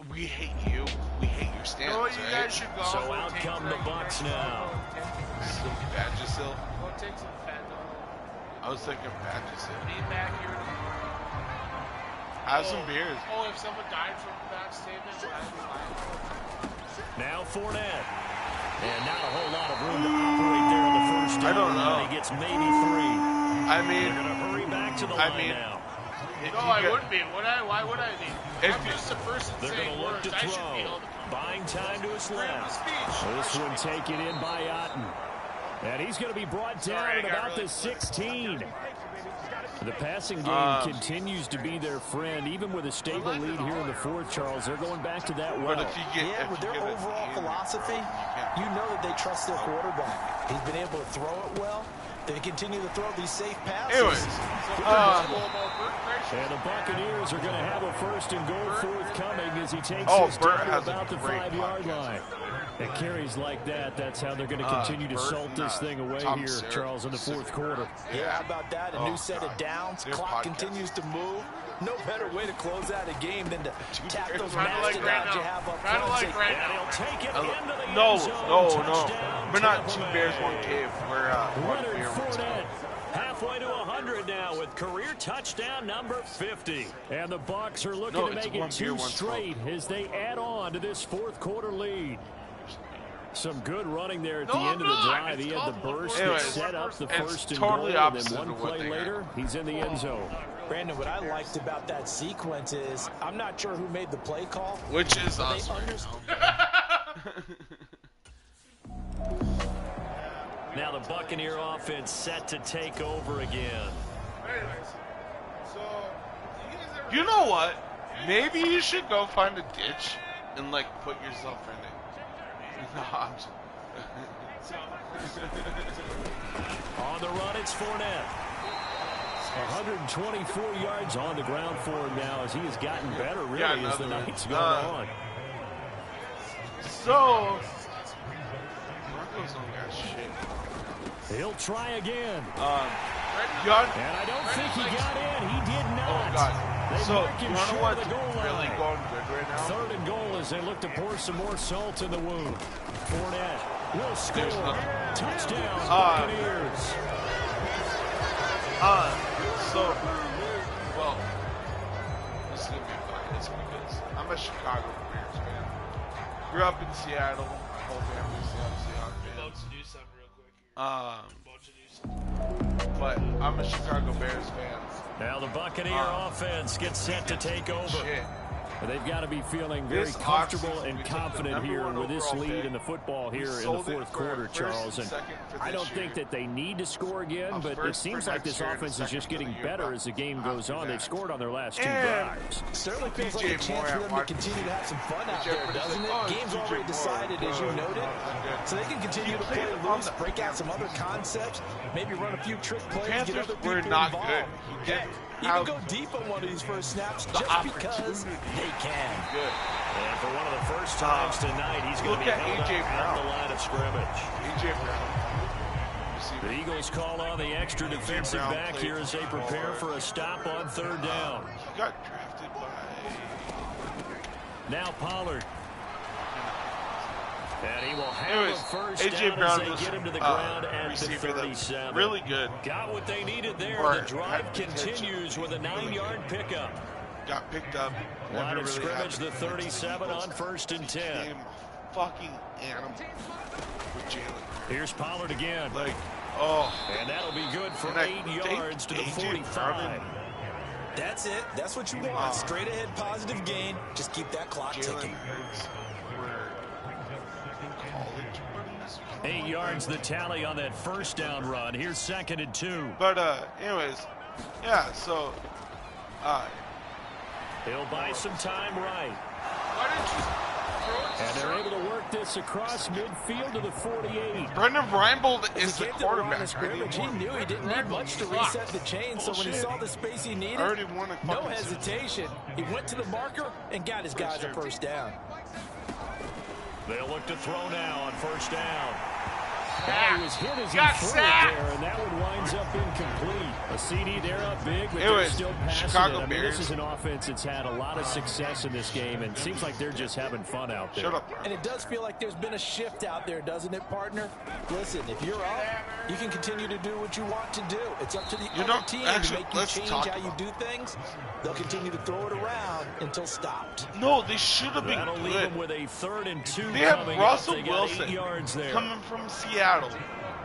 we hate you, we hate your stance, No, you right? guys should go. So out come the Bucks now. Vagisil. Go take some fentanyl. I was thinking Vagisil. Be back here tomorrow. Have some beers. Oh, if someone died from that statement, I'd be lying. Now Fournette. And not a whole lot of room to operate there on the first down. I don't know. He gets maybe 3. I mean, They're going to hurry back to the line now. if No, you I get- wouldn't be. Why would I be? If I'm you- just a person They're going saying to look words. to I should be able throw. to Buying time to his freedom of left. speech. This one taken in by Otten. And he's going to be brought down Sorry, I at got about really the 16. The passing game continues to be their friend, even with a stable lead here in the fourth, Charles. They're going back to that well. With their overall philosophy, you know that they trust their quarterback. He's been able to throw it well. They continue to throw these safe passes. Anyways, and the Buccaneers are going to have a first and goal forthcoming as he takes this down to about the 5-yard line. At carries like that, that's how they're going to continue to salt this thing away here, Charles, in the fourth quarter. Yeah, how about that? A new set of downs. Clock continues to move. No better way to close out a game than to tap those mastodons you have up front. And he'll take it into the no. Touchdown, We're not Tampa two Bay. Bears, one cave. We're one Leonard bear, one Fournette, halfway to 100 now with career touchdown number 50. And the Bucs are looking to make it two straight as they add on to this fourth quarter lead. Some good running there at the end of the drive. He had the burst that set up the first and goal, and then one play later, he's in the end zone. Brandon, what I liked about that sequence is I'm not sure who made the play call. Which is us. Now the Buccaneer offense set to take over again. You know what? Maybe you should go find a ditch and, like, put yourself in it. No, I'm just... On the run, it's Fournette. 124 yards on the ground for him now as he has gotten better, really, as the night's gone on. So... Broncos don't got shit. He'll try again. And I don't think he got in. He did not. Oh, God. So, you know what's really going good right now? Third and goal as they look to pour some more salt in the wound. Fournette will score. Touchdown, Buccaneers. Well, this is going to be biased because I'm a Chicago Bears fan. Grew up in Seattle. My whole family's Seattle fans. But I'm a Chicago Bears fan. Now the Buccaneer offense gets set to take over. They've got to be feeling very comfortable and confident here with this lead in the football here in the fourth quarter, Charles. And I don't think that they need to score again, but it seems like this offense is just getting better as the game goes on. They've scored on their last two drives. Certainly feels like a chance for them to continue to have some fun out there, doesn't it? Game's already decided, as you noted, so they can continue to play loose, break out some other concepts, maybe run a few trick plays, get other people involved. Even go deep on one of these first snaps just because they can. Good. And for one of the first times tonight, he's going to be held up on the line of scrimmage. A.J. Brown. The Eagles call on the extra defensive back here as they prepare for a stop on third down. He got drafted by... Now Pollard. And he will have a first A.J. down Brown as they get him to the ground at the 37. Really good. Got what they needed there. The drive continues with a 9-yard pickup. Got picked up. Line of scrimmage, the 37 on first and 10. Fucking animal with Jalen. Here's Pollard again. And that'll be good for 8 yards to the 45. That's it. That's what you want. Straight ahead, positive gain. Just keep that clock ticking. 8 yards the tally on that first down run. Here's second and 2. But anyways, yeah, so he'll buy some time right. And they're able to work this across midfield to the 48. Brendan Reinbold is the quarterback. He knew he didn't need much to reset the chain, so when he saw the space he needed, no hesitation. He went to the marker and got his guys a first down. They'll look to throw now on first down. And he was hit as he threw it there, and that one winds up incomplete. A CD, they're up big, but they're still passing it. I mean, this is an offense that's had a lot of success in this game, and it seems like they're just having fun out there. And it does feel like there's been a shift out there, doesn't it, partner? Listen, if you're up, you can continue to do what you want to do. It's up to the other team to make you change how you do things. They'll continue to throw it around until stopped. No, they should have been That'll leave them with a 3rd and 2 They have coming Russell up. They Wilson got 8 yards there. coming from Seattle,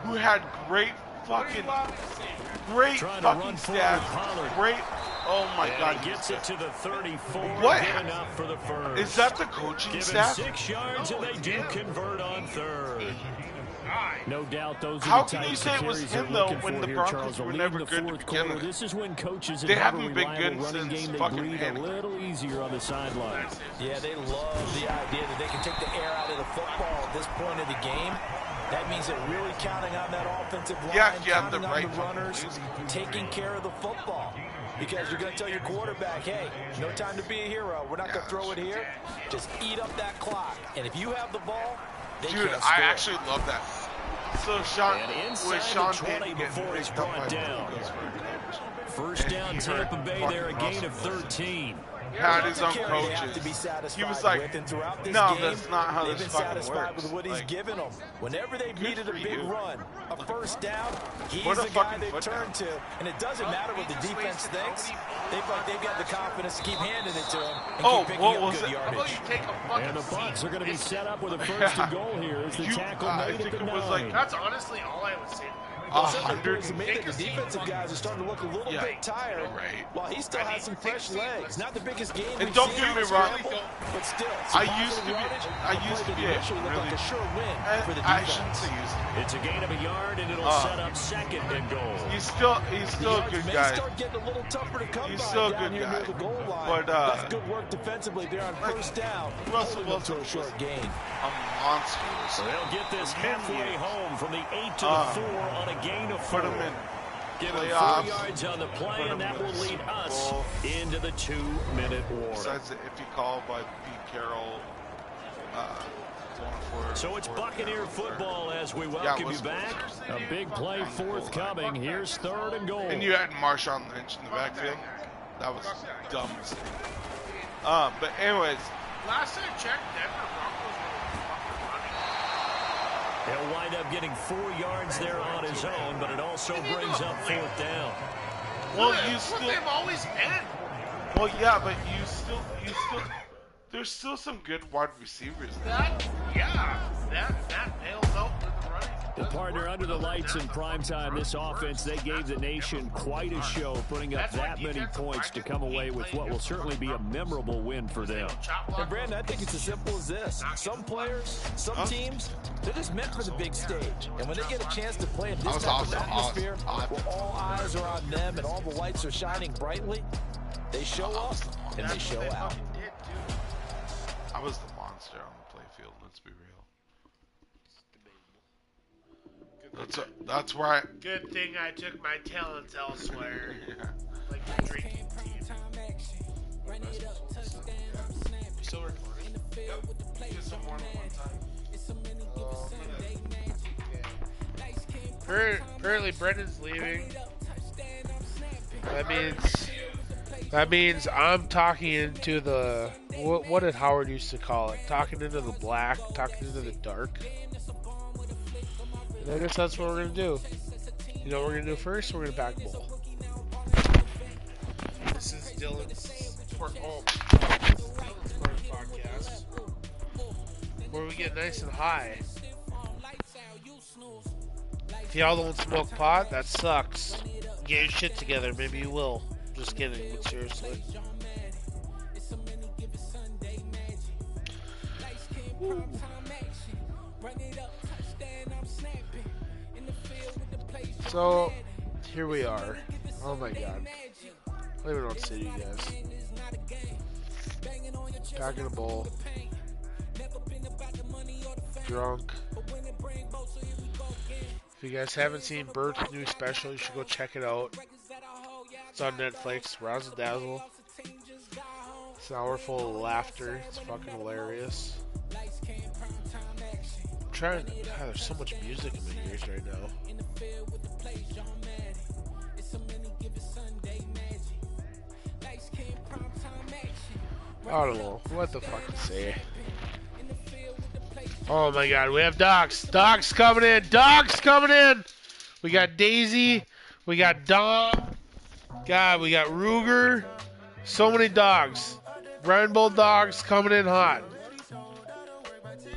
who had great fucking stats. Great. Oh my God. He gets it to the 34. What? Good enough for the first. Is that the coaching Give staff? him 6 yards, and they do convert on 3rd. No doubt those How are the can you types say of it was carries him, they're though, looking when for the here, Broncos Charles. were A lead never in the good to fourth begin quarter. with? This is when coaches They have a haven't been reliable good running since game. They fucking breathe a Anaheim. little easier on the sideline. Yeah, they love the idea that they can take the air out of the football at this point of the game. That means they're really counting on that offensive line, counting on the runners, taking care of the football. Because you're going to tell your quarterback, hey, no time to be a hero. We're not going to throw it here. Just eat up that clock. And if you have the ball, they can't score. I actually love that. So Sean, with Sean 20 before it's brought down. First down, Tampa Bay there, a gain of 13. Had his own coaches. He was like, no, that's not how this fucking works. With what he's given them. Whenever they've needed a big run, a first down, he's the guy they turn to. And it doesn't matter what the defense thinks. They've got the confidence to keep handing it to him and keep picking up good yardage. And the Bucs are going to be set up with a first and goal here as the tackle made at the 9. That's honestly all I would say. The defensive guys are starting to look a little bit tired, while he still has some fresh legs. Not the biggest game. And don't get me wrong, but still, I used to be a really sure win for the defense. I shouldn't say used to. It's a gain of a yard, and it'll set up second and goal. He's still a good guy. Start getting a little tougher to come He's by still a down good here guy. near the goal line. But that's good work defensively there on first down. Russell Wilson to a short gain. A monster. So they'll get this halfway home from the 8 to the 4 on a gain of 4. Put him in. Give him 4 yards on the play, and that will lead us into the 2-minute warning. Besides the iffy call by Pete Carroll. So it's Buccaneer football as we welcome you back. A big play forthcoming. Here's 3rd and goal. And you had Marshawn Lynch in the backfield. That was dumb. But anyways. Last I checked, Denver Broncos were fucking running. He'll wind up getting 4 yards there on his own, but it also brings up 4th down. Well, That's what they've always been. Well, yeah, but you still, there's still some good wide receivers there. That nails out with the running. Well, partner, under the lights in primetime, this offense, they gave the nation quite a show, putting up that many points to come away with what will certainly be a memorable win for them. And Brandon, I think it's as simple as this. Some players, some teams, they're just meant for the big stage. And when they get a chance to play in this type of atmosphere, where all eyes are on them and all the lights are shining brightly, they show up and they show out. I was the monster on the playfield, let's be real. That's where Good thing I took my talents elsewhere. Like the drinking team. Still recording? Yep. Get some more than one time. Apparently Brendan's leaving. That means I'm talking into the what did Howard used to call it? Talking into the black, talking into the dark. And I guess that's what we're gonna do. You know what we're gonna do first? We're gonna back bowl. This is Dylan's podcast, where we get nice and high. If y'all don't smoke pot, that sucks. Get your shit together. Maybe you will. Just kidding, but seriously. Woo. So, here we are. Oh my god. I don't even know what to say to you guys. Back in a bowl. Drunk. If you guys haven't seen Bert's new special, you should go check it out. It's on Netflix. Razzle Dazzle. It's an hour full of laughter. It's fucking hilarious. I'm trying. God, there's so much music in my ears right now. I don't know what the fuck to say. Oh my god, we have dogs. Dogs coming in. Dogs coming in. We got Daisy. We got Dom. God, we got Ruger. So many dogs. Ryan Bull dogs coming in hot.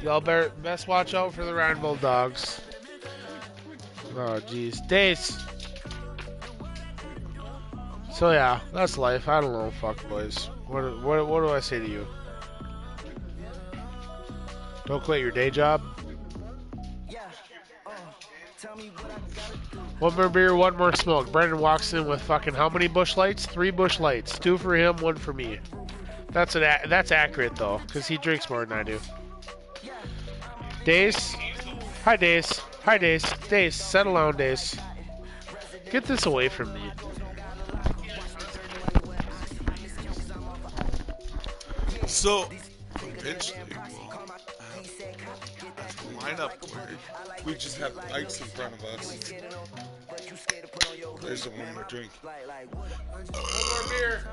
Y'all best watch out for the Ryan Bull dogs. Oh jeez, Dace. So yeah, that's life. I don't know, fuck boys. What do I say to you? Don't quit your day job. One more beer, one more smoke. Brendan walks in with fucking how many bush lights? 3 bush lights. 2 for him, 1 for me. That's accurate though, because he drinks more than I do. Days. Hi, Days. Hi, Days. Days, settle down, Days. Get this away from me. So, eventually we'll have a lineup where we just have mics in front of us. There's a one more drink. One more beer.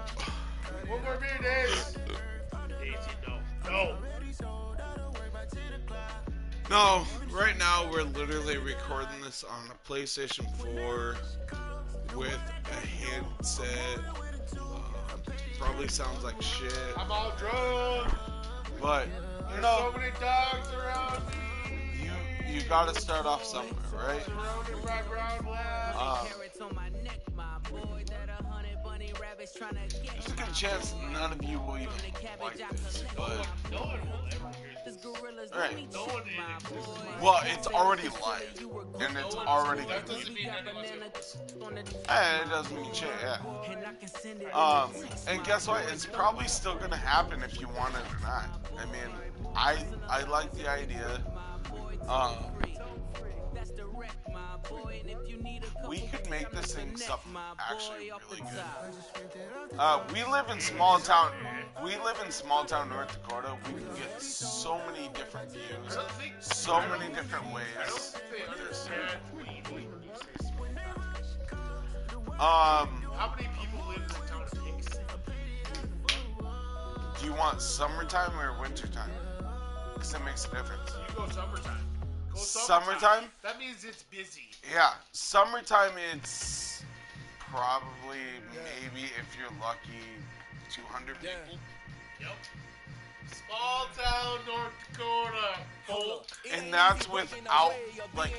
One more beer, Days. No. No, right now we're literally recording this on a PlayStation 4 with a headset. Probably sounds like shit. I'm all drunk. But There's so many dogs around me. You gotta start off somewhere, right? Surrounded by brown labs. There's a good chance none of you will even like this, but No one will ever hear this. right. No one in Well, it's already live, and it's already That good. doesn't mean anyone's gonna listen. It doesn't mean shit, yeah. And guess what? It's probably still gonna happen if you want it or not. I mean, I like the idea. We could make this thing something actually really good. We live in small town North Dakota. We can get so many different views, so many different ways. I don't think they understand when you say summertime. How many people live in the town of Kingston? Do you want summertime or wintertime? Because it makes a difference. You go summertime. Summertime? That means it's busy. Yeah, summertime it's probably, maybe if you're lucky, 200 people. Yep. Small town North Dakota. Folk. And that's without, like,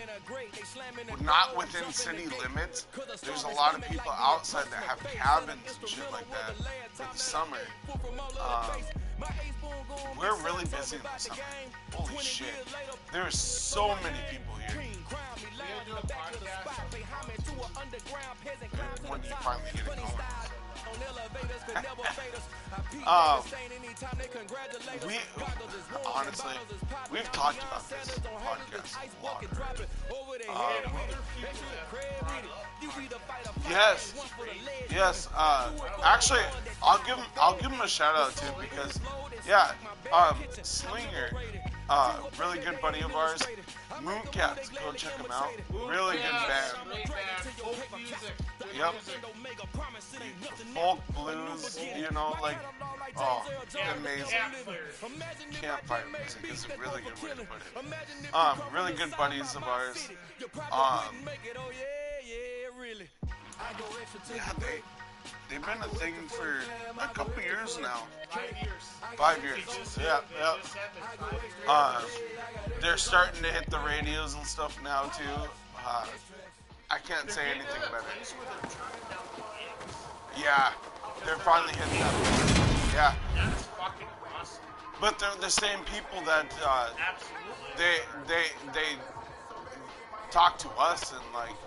not within city limits. There's a lot of people outside that have cabins and shit like that for the summer. We're really busy in the summer. Holy shit. There are so many people here. We do a podcast. When you finally get it going. We honestly, we've talked about this podcast a lot. Yes. Actually, I'll give him a shout out too because, yeah, Slinger, really good buddy of ours. Mooncats, go check him out. Really good band. Folk music. Yep. Folk blues, you know, like, oh, amazing. Campfire music is a really good way to put it. Really good buddies of ours. Yeah, they've been a thing for a couple years now. 5 years. Yeah. They're starting to hit the radios and stuff now too. I can't say anything better. Yeah, they're finally hitting that. Yeah. That's fucking awesome. But they're the same people that Absolutely. they talk to us and like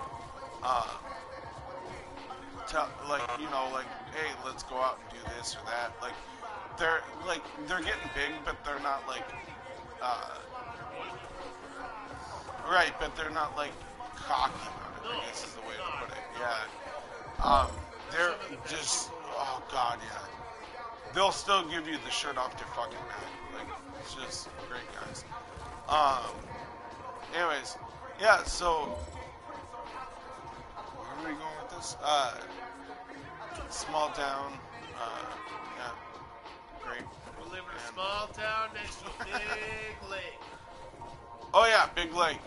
tell, like, you know, like, hey, let's go out and do this or that. Like they're getting big, but they're not like right, but they're not like cocky about it, I guess is the way to put it. Yeah. They're just, oh god, yeah. They'll still give you the shirt off their fucking back. Like, it's just great guys. Anyways, yeah, so where are we going with this? Small town, yeah, great. We live in a small town next to a big lake. Oh yeah, Big Lake.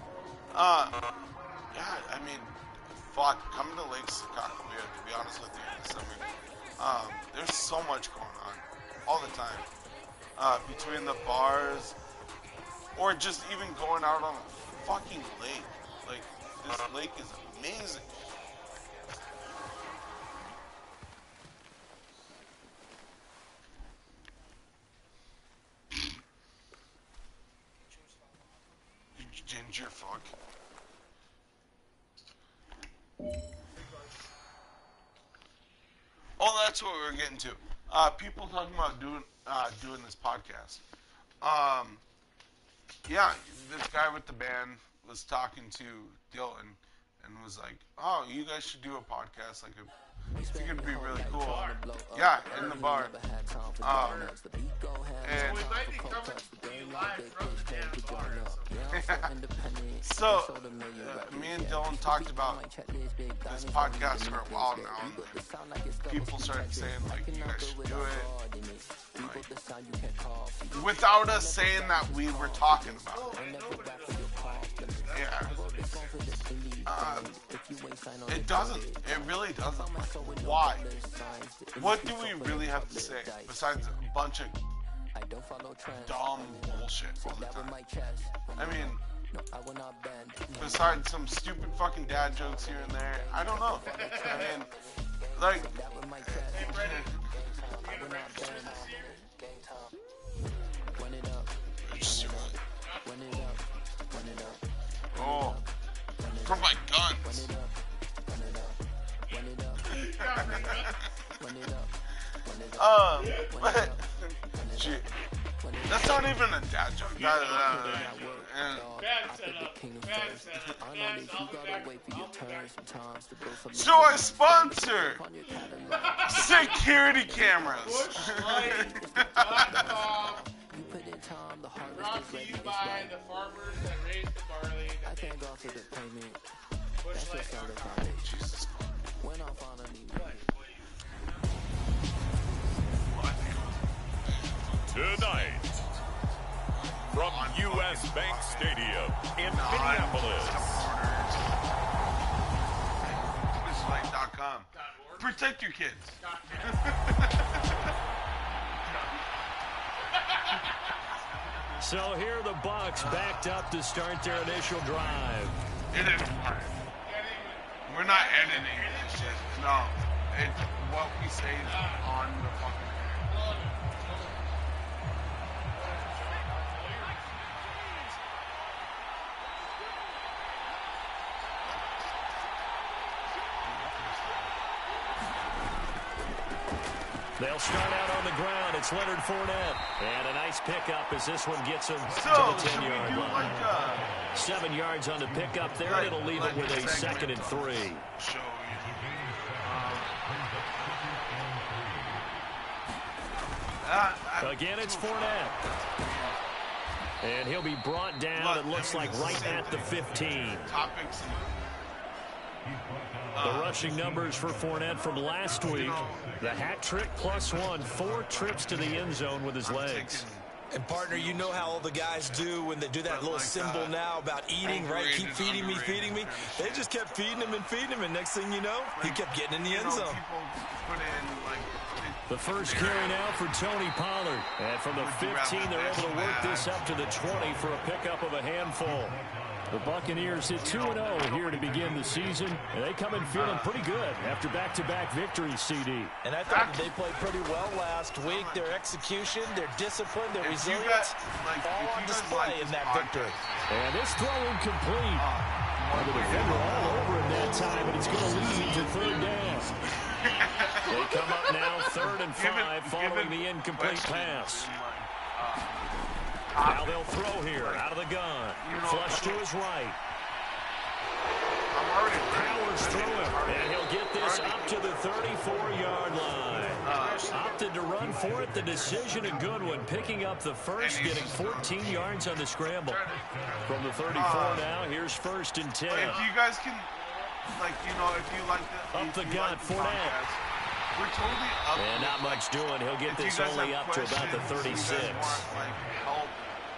Yeah, I mean, fuck, coming to Lake Sakakawea, to be honest with you, in the summer, there's so much going on, all the time, between the bars, or just even going out on a fucking lake. Like, this lake is amazing. Ginger fuck. Oh, that's what we were getting to. People talking about doing this podcast. Yeah, this guy with the band was talking to Dylan and was like, "Oh, you guys should do a podcast. Like, I think it'd be really cool." Yeah, in the bar. And we might be coming to you live from the damn bar. so, me and Dylan talked about this podcast for a while now, and people started saying, like, you guys should do it. Like, without us saying that we were talking about it. Yeah. It doesn't. It really doesn't. Why? What do we really have to say besides a bunch of dumb bullshit all the time? I mean, besides some stupid fucking dad jokes here and there, I don't know. I mean, like, oh, for my guns. But, shit, that's not even a dad joke. Bad setup. So I sponsor security cameras. Brought to you by the farmers that raise the barley. Bushlight.com. Jesus. Tonight, from U.S. Bank Stadium in Minneapolis. Bushlight.com. Protect your kids. So here the Bucs backed up to start their initial drive. We're not editing this shit. No. It's what we say is on the fucking air. They'll start out on the ground. It's Leonard Fournette. And a nice pickup as this one gets him to the 10-yard line. 7 yards on the pickup there, and it'll leave it with a 2nd and 3. Again, it's Fournette. And he'll be brought down, it looks like, right at the 15. The rushing numbers for Fournette from last week. The hat trick +1, 4 trips to the end zone with his legs. And, partner, you know how all the guys do when they do that little symbol now about eating, right? Keep feeding me, feeding me. They just kept feeding him and feeding him, and next thing you know, he kept getting in the end zone. The first carry now for Tony Pollard. And from the 15, they're able to work this up to the 20 for a pickup of a handful. The Buccaneers hit 2-0 here to begin the season, and they come in feeling pretty good after back-to-back victories, CD. And I thought they played pretty well last week. Their execution, their discipline, their resilience, all on display in that victory. And this throw incomplete. The defender all over him that time, and it's going to lead to 3rd down. They come up now 3rd and 5 following the incomplete pass. Now they'll throw here out of the gun. Flush to his right. Powers through him, and he'll get this up to the 34-yard line. Opted to run for it. The decision a good one. Picking up the first, getting 14 yards on the scramble. From the 34 now, here's 1st and 10. If you guys can, like, you know, if you like the... Up the gut, Fournette. We're totally up. And not much doing. He'll get this only up to about the 36.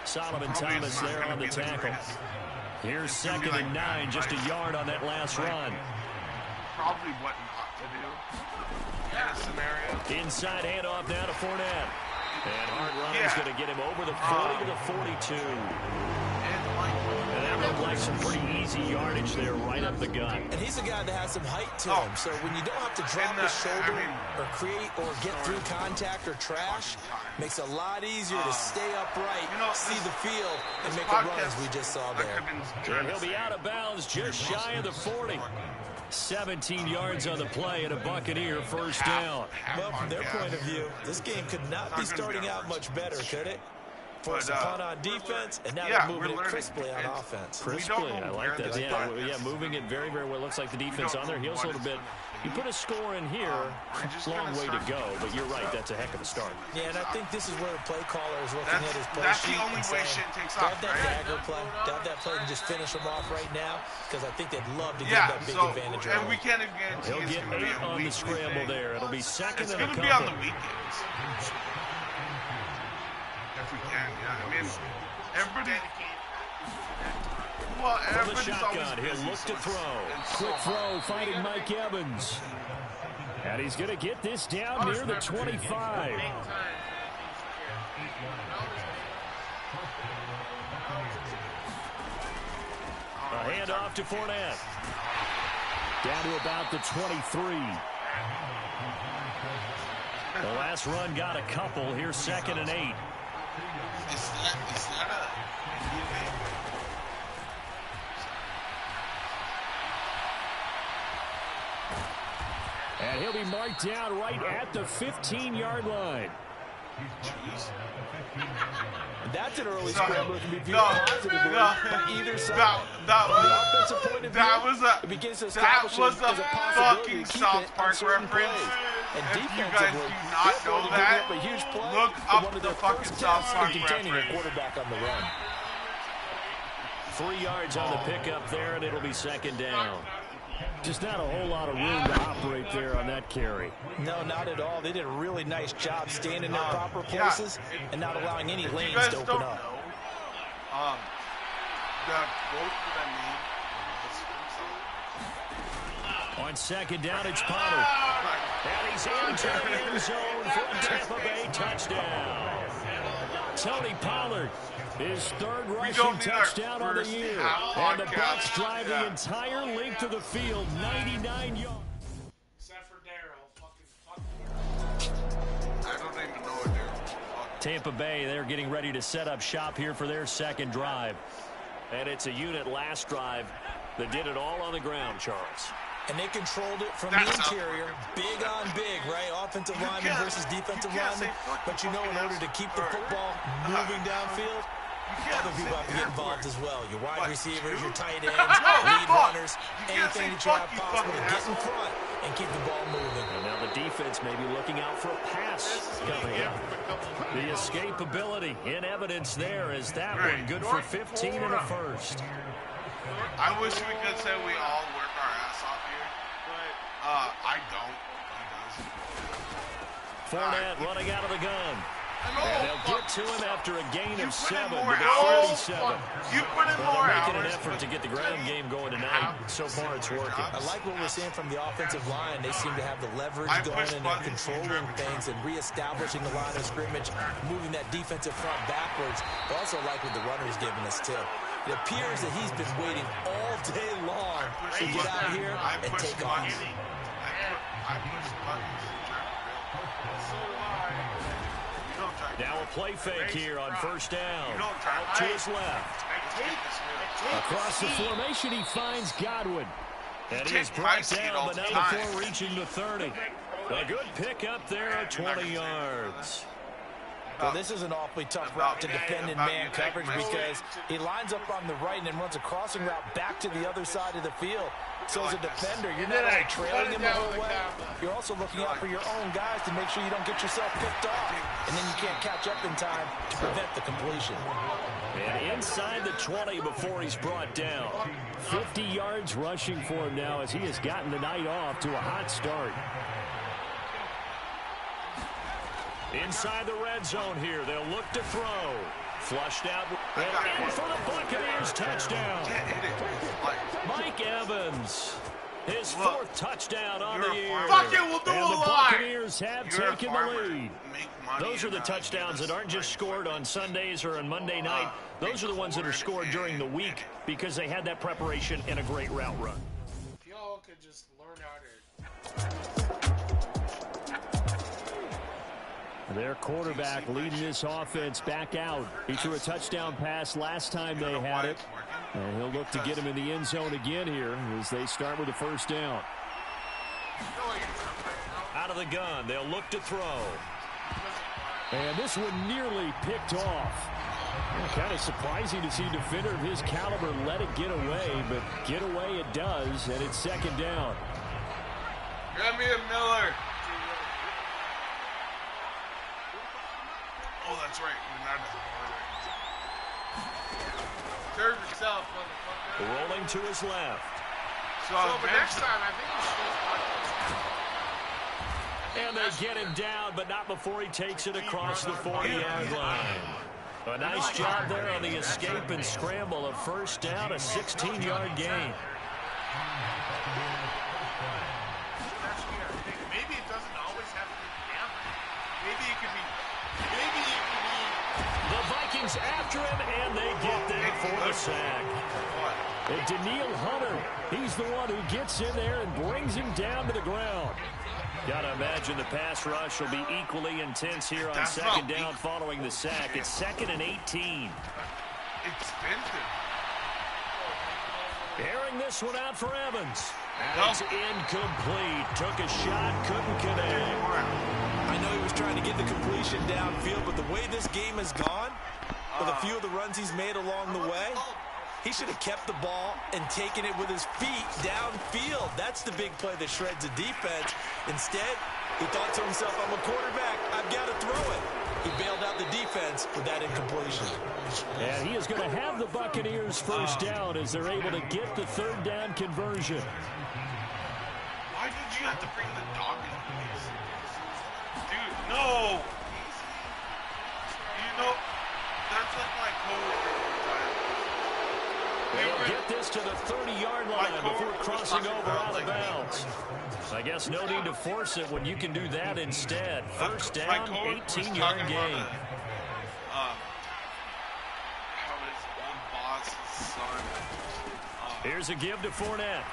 Solomon Thomas there on the tackle. Here's 2nd and 9, just a yard on that last run. Probably what not to do in a scenario. Inside handoff now to Fournette. And hard runner's going to get him over the 40 to the 42. And now That looked like some pretty easy yardage there right up the gut. And he's a guy that has some height to him. So when you don't have to drop the shoulder or create or get through contact or trash, makes it a lot easier to stay upright, see the field, and make a run as we just saw there. And he'll be out of bounds just shy of the 40. 17 yards on the play and a Buccaneer first down. Well, from their point of view, this game could not be starting out much better, could it? Force a punt on defense, and now they're moving it crisply on offense. Crisply, I like that. Yeah, moving it very, very well. Looks like the defense on their heels a little bit. You put a score in here, long way to go, but you're right, that's a heck of a start. Yeah, and I think this is where the play caller is looking at his play sheet and saying, grab that dagger play, grab that play and just finish them off right now, because I think they'd love to get that big advantage. And we can't even guarantee he'll get 8 on the scramble there. It'll be second and a couple. It's going to be on the weekends. If we can, I mean, everybody. Well, from the shotgun, he'll look to throw. Quick throw, finding Mike Evans. And he's going to get this down near the 25. A handoff to Fournette. Down to about the 23. The last run got a couple. Here's second and 8. Is that a... And he'll be marked down right at the 15-yard line. That's an early scramble. It can be viewed positively from either side. That was a fucking South Park reference. And if you guys do not know that, look up the fucking South Park reference. Quarterback on the run. 3 yards on the pickup there, and it'll be second down. Just not a whole lot of room to operate there on that carry. No, not at all. They did a really nice job staying in their proper places and not allowing any lanes to open up. On second down, it's Pollard. And he's into the end zone for a Tampa Bay touchdown. Tony Pollard, his third rushing touchdown on the year. And the Bucs drive the entire length of the field, 99 yards. Except for Darryl. I don't even know what Darryl. Tampa Bay, they're getting ready to set up shop here for their second drive. And it's a unit last drive that did it all on the ground, Charles. And they controlled it from the interior. Big on big, right? Offensive lineman versus defensive lineman. But you know, in order to keep the football moving downfield, other people have to get involved as well. Your wide receivers, your tight ends, lead runners, anything that you have possible to get in front and keep the ball moving. And now the defense may be looking out for a pass coming up. The escapability in evidence there is that one good for 15 and a first. I wish we could say we all work our ass off here, but I don't. He does. Fournette running out of the gun. And they'll get to him after a gain of 7 to 37. You put in more hours. They're making an effort to get the ground game going tonight. So far, it's working. I like what we're seeing from the offensive line. They seem to have the leverage going and they're controlling things and reestablishing the line of scrimmage, moving that defensive front backwards. But also like what the runner's giving us, too. It appears that he's been waiting all day long to get out here and take off. I push buttons. Now a play fake here on first down. Out to his left. Across the formation, he finds Godwin. And he is brought down, but now before reaching the 30. A good pickup there at 20 yards. Well, this is an awfully tough route to defend in man coverage because he lines up on the right and then runs a crossing route back to the other side of the field. So as a defender, you're not only trailing him the whole way, you're also looking out for your own guys to make sure you don't get yourself picked off. And then you can't catch up in time to prevent the completion. And inside the 20 before he's brought down. 50 yards rushing for him now as he has gotten the night off to a hot start. Inside the red zone here, they'll look to throw. Flushed out, and in for the Buccaneers touchdown. Mike Evans. His fourth touchdown on the year. Fuck it, we'll do and a the lot. Buccaneers have taken the lead. Those are the touchdowns that aren't just scored on Sundays or on Monday night. Those are the ones that are scored during the week because they had that preparation and a great route run. If y'all could just learn how to... Their quarterback leading this offense back out. He threw a touchdown pass last time they had it. And he'll look to get him in the end zone again here as they start with the first down. Out of the gun, they'll look to throw. And this one nearly picked off. Kind of surprising to see a defender of his caliber let it get away, but get away it does, and it's second down. Grab me a Miller. Oh, that's right. We're not Serve yourself, motherfucker. Rolling to his left. So but next time, I think And they get him down, but not before he takes it across the 40-yard line. A nice job there on the escape and scramble. A first down, a 16-yard gain. Maybe it doesn't always have to be gambling. Maybe it could be. The Vikings after him, and they get there for the sack. And Daniil Hunter, he's the one who gets in there and brings him down to the ground. Gotta imagine the pass rush will be equally intense here on second down following the sack. It's 2nd and 18. expensive. Airing this one out for Evans. And it's incomplete. Took a shot, couldn't connect. I know he was trying to get the completion downfield, but the way this game has gone, with a few of the runs he's made along the way, he should have kept the ball and taken it with his feet downfield. That's the big play that shreds the defense. Instead, he thought to himself, I'm a quarterback, I've got to throw it. He bailed out the defense with that incompletion. And he is going to have the Buccaneers first down as they're able to get the third down conversion. Why did you have to bring the dog in? Dude, no! You know, that's like my coworker. They'll get this to the 30-yard line before crossing over out of bounds. I guess no need to force it when you can do that instead. First down, 18-yard gain. How his old boss's son. Here's a give to Fournette.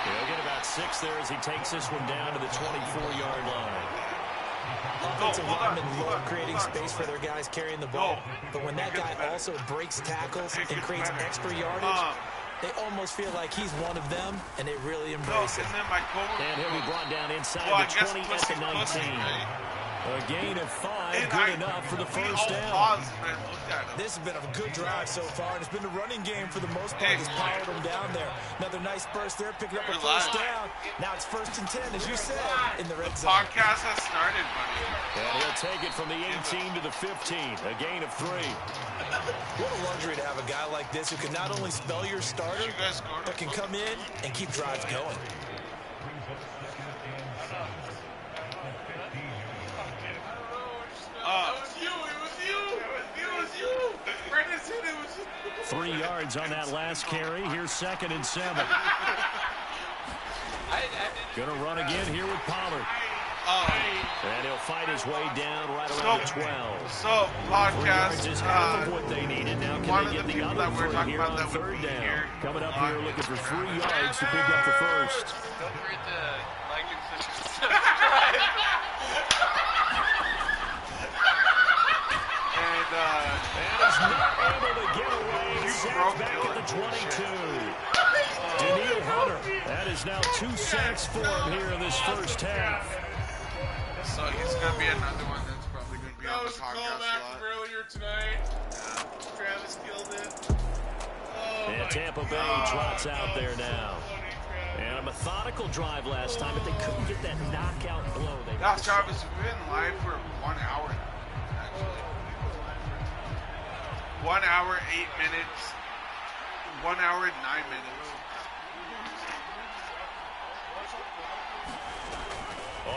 He'll get about 6 there as he takes this one down to the 24-yard line. Offensive linemen love creating space for their guys carrying the ball. But when that guy also breaks tackles and creates extra yardage, they almost feel like he's one of them, and they really embrace it. And he'll be brought down inside the 20 at the 19. A gain of 5, good enough for the first down. This has been a good drive so far, and it's been the running game for the most part that's powered them down there. Another nice burst there, picking up a first down. Now it's 1st and 10, as you said, in the red zone. Podcast has started, buddy. And he'll take it from the 18 to the 15, a gain of 3. What a luxury to have a guy like this who can not only spell your starter, but can come in and keep drives going. It was you. Brandon said it was you. 3 yards on that last carry. Here's 2nd and 7. Gonna run again here with Pollard. And he'll fight his way down right around the 12. So, podcast, 3 yards is half of what they needed. Now can they get the other 3 here on 3rd down? Coming up here looking for 3 yards to pick up the first. Don't forget to like and subscribe. And he's not able to get away. Sacked back at the 22. Daniil Hunter. That is now 2 sacks for him here in this first half. So he's going to be another one that's probably going to be on the podcast. That was a callback from earlier tonight. Travis killed it. And Tampa Bay trots out there now. And a methodical drive last time, but they couldn't get that knockout blow. Now, Travis, we've been live for 1 hour, actually. 1 hour, 8 minutes. 1 hour, 9 minutes.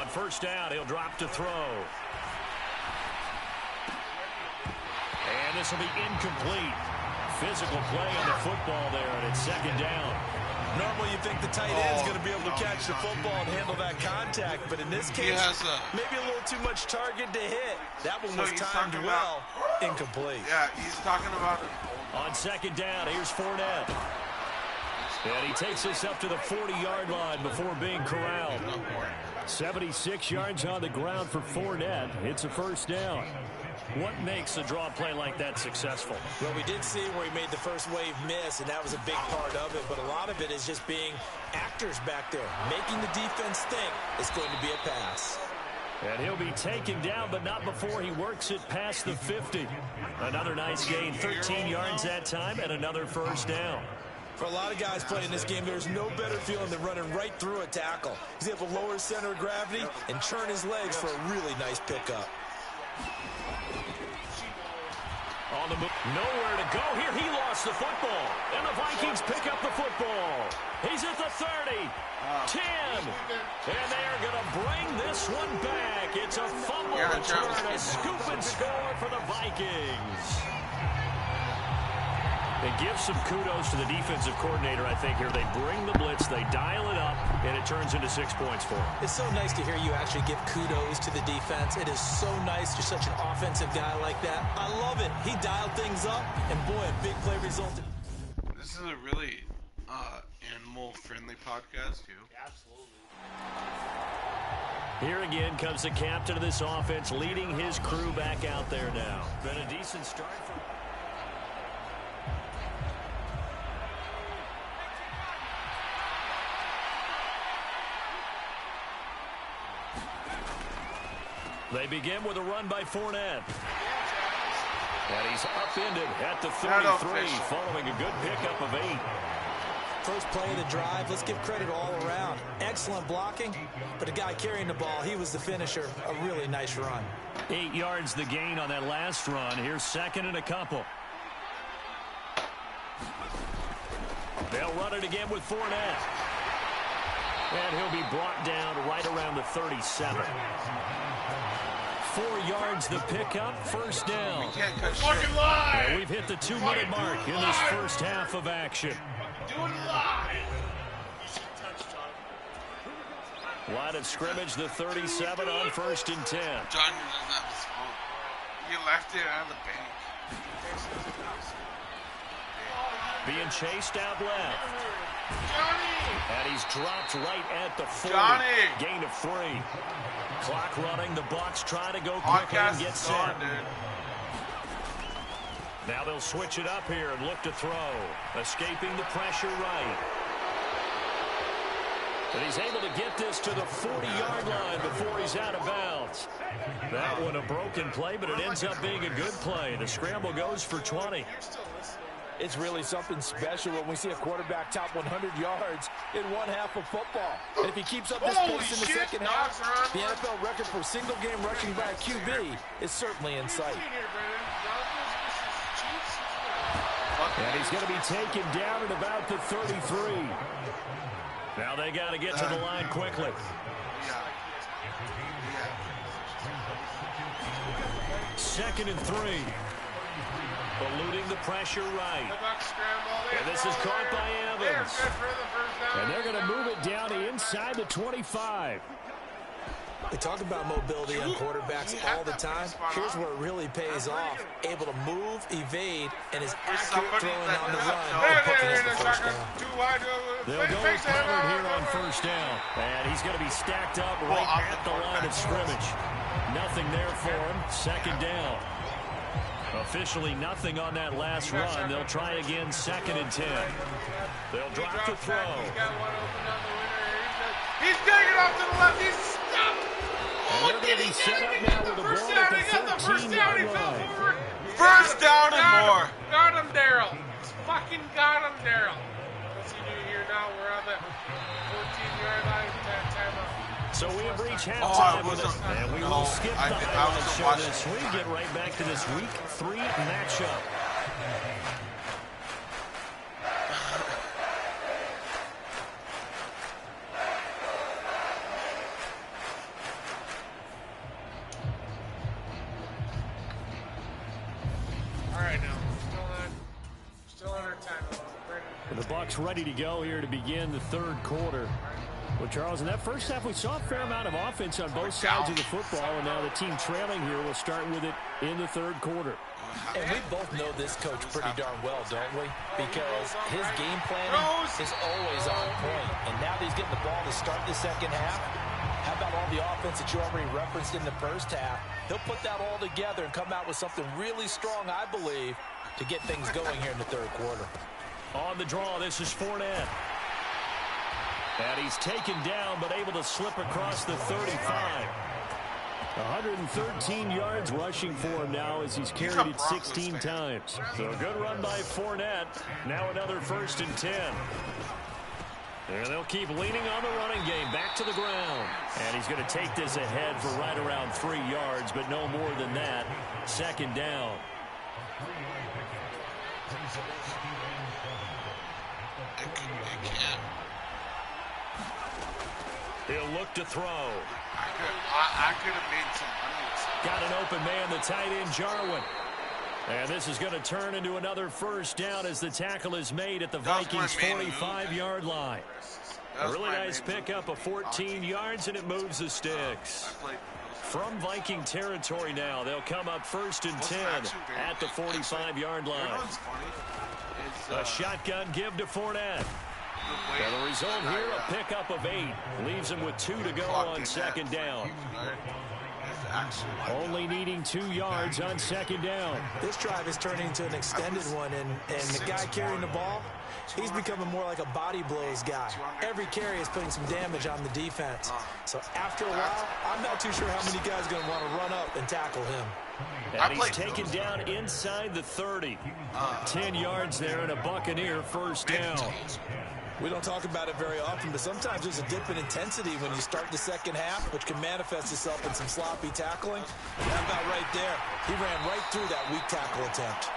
On first down, he'll drop to throw. And this will be incomplete. Physical play on the football there, and it's 2nd down. Normally you think the tight end's going to be able to catch the football and handle that contact, but in this case, maybe a little too much target to hit. That one was timed well, incomplete. Yeah, he's talking about it. On second down, here's Fournette. And he takes us up to the 40-yard line before being corralled. 76 yards on the ground for Fournette. It's a first down. What makes a draw play like that successful? Well, we did see where he made the first wave miss, and that was a big part of it. But a lot of it is just being actors back there, making the defense think it's going to be a pass. And he'll be taken down, but not before he works it past the 50. Another nice gain, 13 yards that time, and another first down. For a lot of guys playing this game, there's no better feeling than running right through a tackle. He's able to lower his center of gravity and turn his legs for a really nice pickup. On the move, nowhere to go here. He lost the football, and the Vikings pick up the football. He's at the 30, 10, and they are going to bring this one back. It's a fumble return, a scoop and score for the Vikings. They give some kudos to the defensive coordinator, I think, here. They bring the blitz, they dial it up, and it turns into 6 points for them. It's so nice to hear you actually give kudos to the defense. It is so nice you're such an offensive guy like that. I love it. He dialed things up, and boy, a big play resulted. This is a really animal-friendly podcast, too. Absolutely. Here again comes the captain of this offense, leading his crew back out there now. Been a decent start for... They begin with a run by Fournette. And he's upended at the 33, following a good pickup of 8. First play of the drive, let's give credit all around. Excellent blocking, but the guy carrying the ball, he was the finisher. A really nice run. 8 yards the gain on that last run. Here's second and a couple. They'll run it again with Fournette. And he'll be brought down right around the 37. 4 yards the pickup, first down. And we've hit the 2-minute mark in this first half of action. Line of scrimmage, the 37 on 1st and 10. John doesn't have his phone. You left it out of the bank. Being chased out left. And he's dropped right at the 40. Gain of 3. Clock running. The Bucs try to go quickly and get set. Now they'll switch it up here and look to throw. Escaping the pressure right. And he's able to get this to the 40-yard line before he's out of bounds. That one a broken play, but it ends up being a good play. The scramble goes for 20. It's really something special when we see a quarterback top 100 yards in one half of football. And if he keeps up this pace in the second half, the NFL record for single-game rushing by a QB is certainly in sight. And he's going to be taken down at about the 33. Now they got to get to the line quickly. Second and 3. Eluding the pressure right. And this is caught by Evans. And they're going to move it down to inside the 25. We talk about mobility on quarterbacks all the time. Here's where it really pays off. Able to move, evade, and is accurate throwing on the run. They'll go with Pollard here on first down. And he's going to be stacked up right at the line of scrimmage. Nothing there for him. Second down. Officially nothing on that last run. They'll try again, second and 10. They'll drop to throw. He's getting it off to the left. He's stopped. Oh, did he set up now with the ball at the 13-yard line? First down and more. Got him, Daryl. Fucking got him, Daryl. What's he doing here now? We're on the 14-yard line. Timeout. So we have reached halftime with it, and we will skip the highlights show this week. Get right back to this Week 3 matchup. clock's ready to go here to begin the third quarter. Well, Charles, in that first half, we saw a fair amount of offense on both sides of the football, and now the team trailing here will start with it in the third quarter. And we both know this coach pretty darn well, don't we? Because his game planning is always on point. And now that he's getting the ball to start the second half, how about all the offense that you already referenced in the first half? He'll put that all together and come out with something really strong, I believe, to get things going here in the third quarter. On the draw, this is Fournette. And he's taken down, but able to slip across the 35. 113 yards rushing for him now as he's carried it 16 times. So a good run by Fournette. Now another 1st and 10. And they'll keep leaning on the running game. Back to the ground. And he's going to take this ahead for right around 3 yards, but no more than that. 2nd down. He'll look to throw. I could have made some money. Got an open man, the tight end, Jarwin. And this is going to turn into another 1st down as the tackle is made at the Vikings' 45-yard line. A really nice pickup of 14 yards, and it moves the sticks. From Viking territory now, they'll come up 1st and 10 at the 45-yard line. A shotgun give to Fournette. And the result here, a pickup of 8. Leaves him with 2 to go on 2nd down. Only needing 2 yards on 2nd down. This drive is turning into an extended one, and the guy carrying the ball, he's becoming more like a body blows guy. Every carry is putting some damage on the defense. So after a while, I'm not too sure how many guys are going to want to run up and tackle him. And he's taken down inside the 30. 10 yards there and a Buccaneer 1st down. We don't talk about it very often, but sometimes there's a dip in intensity when you start the second half, which can manifest itself in some sloppy tackling. How about right there? He ran right through that weak tackle attempt.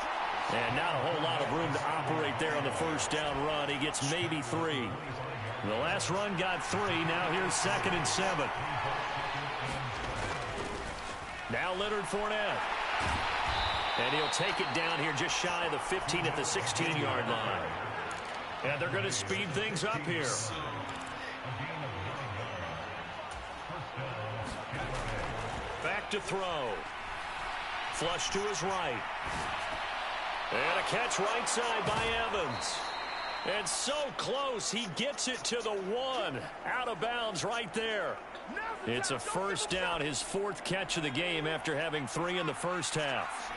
And not a whole lot of room to operate there on the 1st down run. He gets maybe 3. The last run got 3. Now here's 2nd and 7. Now Leonard Fournette. And he'll take it down here just shy of the 15 at the 16-yard line. And they're going to speed things up here. Back to throw. Flush to his right. And a catch right side by Evans. And so close, he gets it to the 1. Out of bounds right there. It's a 1st down, his 4th catch of the game after having 3 in the first half.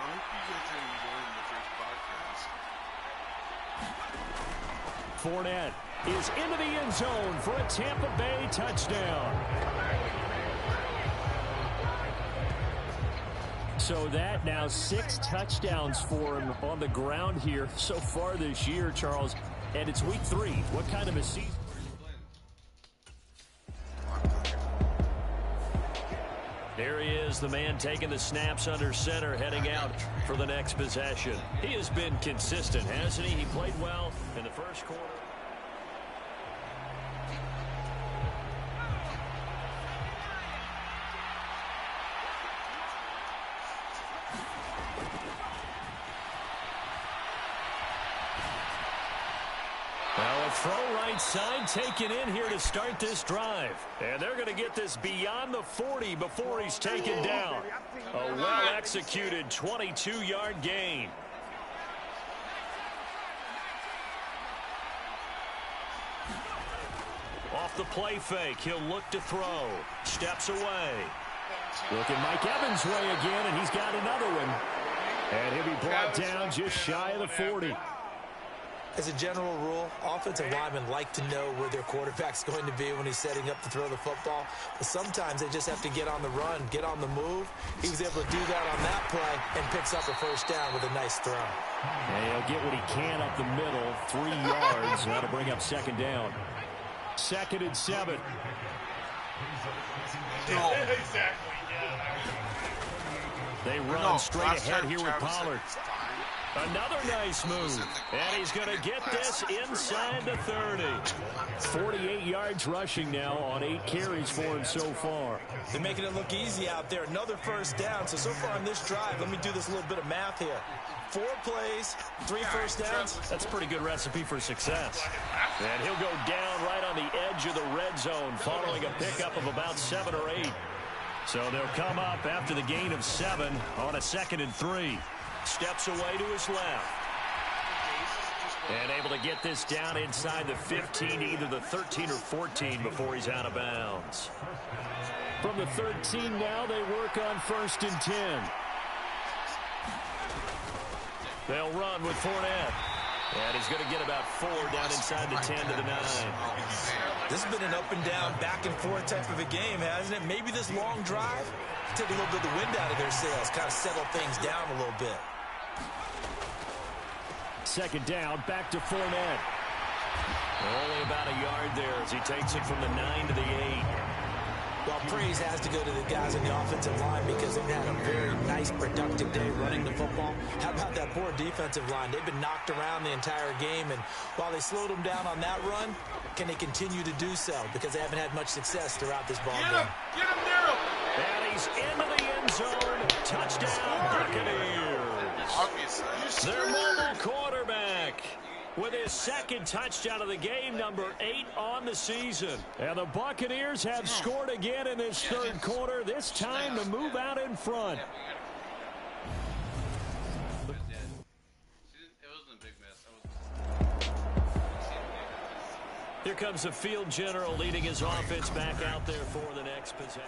Fournette is into the end zone for a Tampa Bay touchdown. So that now 6 touchdowns for him on the ground here so far this year, Charles. And it's week 3. What kind of a season? There he is, the man taking the snaps under center, heading out for the next possession. He has been consistent, hasn't he? He played well in the first quarter. Now a throw right side taken in here to start this drive. And they're going to get this beyond the 40 before he's taken down. A well-executed 22-yard gain. Off the play fake, he'll look to throw. Steps away. Looking Mike Evans' way again, and he's got another one. And he'll be brought down just shy of the 40. As a general rule, offensive linemen like to know where their quarterback's going to be when he's setting up to throw the football. But sometimes they just have to get on the run, get on the move. He was able to do that on that play and picks up a 1st down with a nice throw. And he'll get what he can up the middle, 3 yards. That'll bring up 2nd down. 2nd and 7. They run straight ahead here with Pollard. Another nice move. And he's going to get this inside the 30. 48 yards rushing now on 8 carries for him so far. They're making it look easy out there. Another first down. So far on this drive, let me do this little bit of math here. 4 plays, 3 first downs. That's a pretty good recipe for success. And he'll go down right on the edge of the red zone following a pickup of about 7 or 8. So they'll come up after the gain of 7 on a 2nd and 3. Steps away to his left. And able to get this down inside the 15, either the 13 or 14 before he's out of bounds. From the 13 now, they work on 1st and 10. They'll run with Fournette. And he's going to get about 4 down inside the 10 to the 9. This has been an up and down, back and forth type of a game, hasn't it? Maybe this long drive, take a little bit of the wind out of their sails, kind of settle things down a little bit. 2nd down, back to Fournette. Only about a yard there as he takes it from the 9 to the 8. Well, praise has to go to the guys on the offensive line because they've had a very nice, productive day running the football. How about that poor defensive line? They've been knocked around the entire game, and while they slowed them down on that run, can they continue to do so? Because they haven't had much success throughout this ball game. Get him, Daryl! And he's into the end zone. Touchdown, Buccaneers. Obviously. Their mobile quarterback with his 2nd touchdown of the game, number 8 on the season. And the Buccaneers have scored again in this 3rd quarter, this time to move out in front. Here comes the field general leading his offense back out there for the next possession.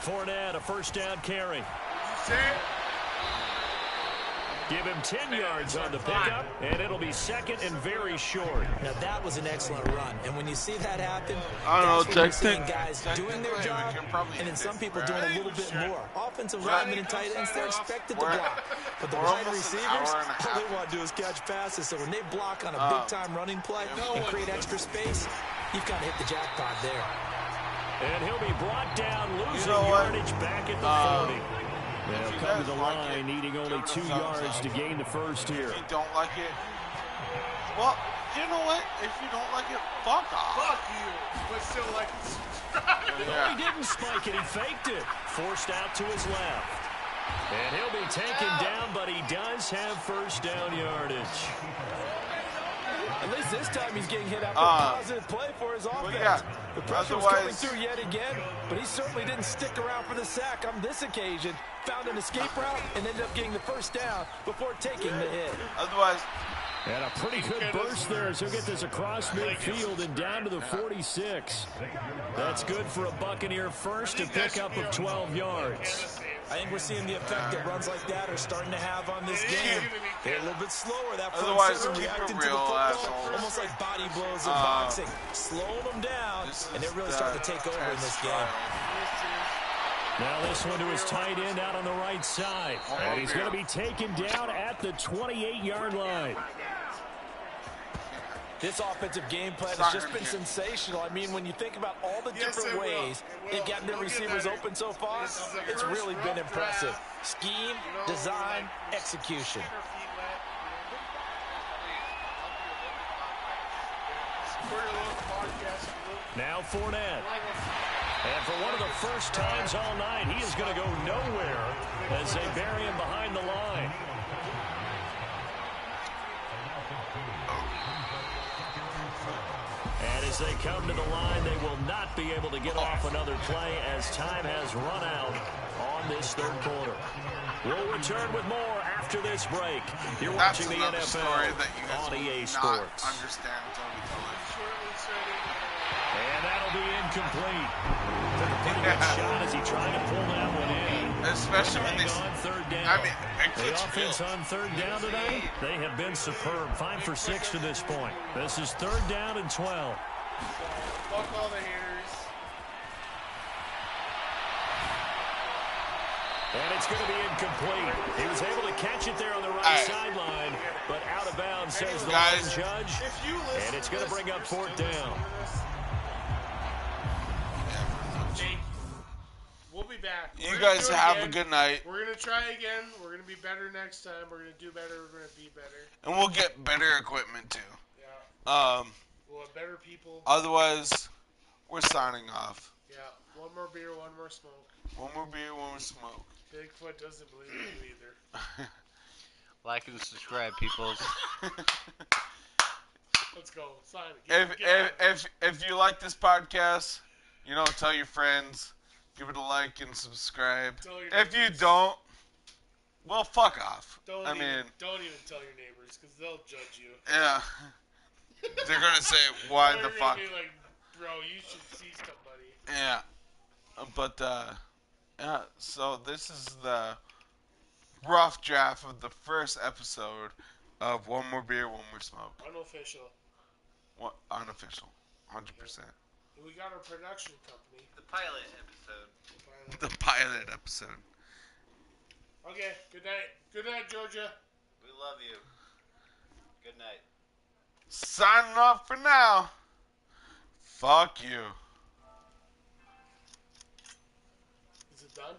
Fournette, a 1st down carry. Give him 10 yards on the pickup, and it'll be 2nd and very short. Now, that was an excellent run. And when you see that happen, I don't know, that's when you're seeing guys doing their job, and then some people doing a little bit more. Offensive linemen and tight ends, they're expected to block. But the wide receivers, all they want to do is catch passes. So when they block on a big-time running play and create extra space, you've kind of hit the jackpot there. And he'll be brought down, losing yardage back at the 40. They'll come to the line, needing only 2 yards to gain the 1st here. If you don't like it, well, you know what? If you don't like it, fuck off. Fuck you. But still like it. No, he didn't spike it. He faked it. Forced out to his left. And he'll be taken down, but he does have 1st down yardage. At least this time he's getting hit after a positive play for his offense. The pressure was coming through yet again, but he certainly didn't stick around for the sack on this occasion. Found an escape route and ended up getting the 1st down before taking the hit. Otherwise, and a pretty good burst there as he'll get this across midfield and down to the 46. That's good for a Buccaneer 1st to pick up of 12 yards. I think we're seeing the effect that runs like that are starting to have on this game. They're a little bit slower. That front seven reacting to the football, almost like body blows in boxing. Slowing them down, and they're really starting to take over in this game. Now this one to his tight end out on the right side. And he's going to be taken down at the 28-yard line. This offensive game plan has just been sensational. I mean, when you think about all the different ways they've gotten their receivers open so far, it's really been impressive. Scheme, design, execution. Now Fournette. And for one of the first times all night, he is going to go nowhere as they bury him behind the line. And as they come to the line, they will not be able to get off another play as time has run out on this 3rd quarter. We'll return with more after this break. You're watching the NFL on EA Sports. And that'll be incomplete. Took a pretty good shot as he tried to pull that one in. Especially when they on 3rd down. I mean, the offense on 3rd down today, they have been superb. 5 for 6 to this point. This is 3rd down and 12. Fuck all the haters. And it's going to be incomplete. He was able to catch it there on the right sideline, but out of bounds, says the line judge. And it's going to bring up 4th down. We'll be back. You guys have a good night. We're going to try again. We're going to be better next time. We're going to do better. We're going to be better. And we'll get better equipment, too. Yeah. We'll have better people. Otherwise, we're signing off. Yeah. One more beer, one more smoke. One more beer, one more smoke. Bigfoot doesn't believe in you either. Like and subscribe, peoples. Let's go. Sign it. If you like this podcast, tell your friends. Give it a like and subscribe. If you don't, well, fuck off. Don't even tell your neighbors because they'll judge you. Yeah. They're gonna say, "Why the fuck?" Be like, bro, you should see somebody. Yeah. But yeah. So this is the rough draft of the first episode of One More Beer, One More Smoke. Unofficial. What? Unofficial. 100%. We got our production company. The pilot episode. The pilot episode. Okay, good night. Good night, Georgia. We love you. Good night. Signing off for now. Fuck you. Is it done?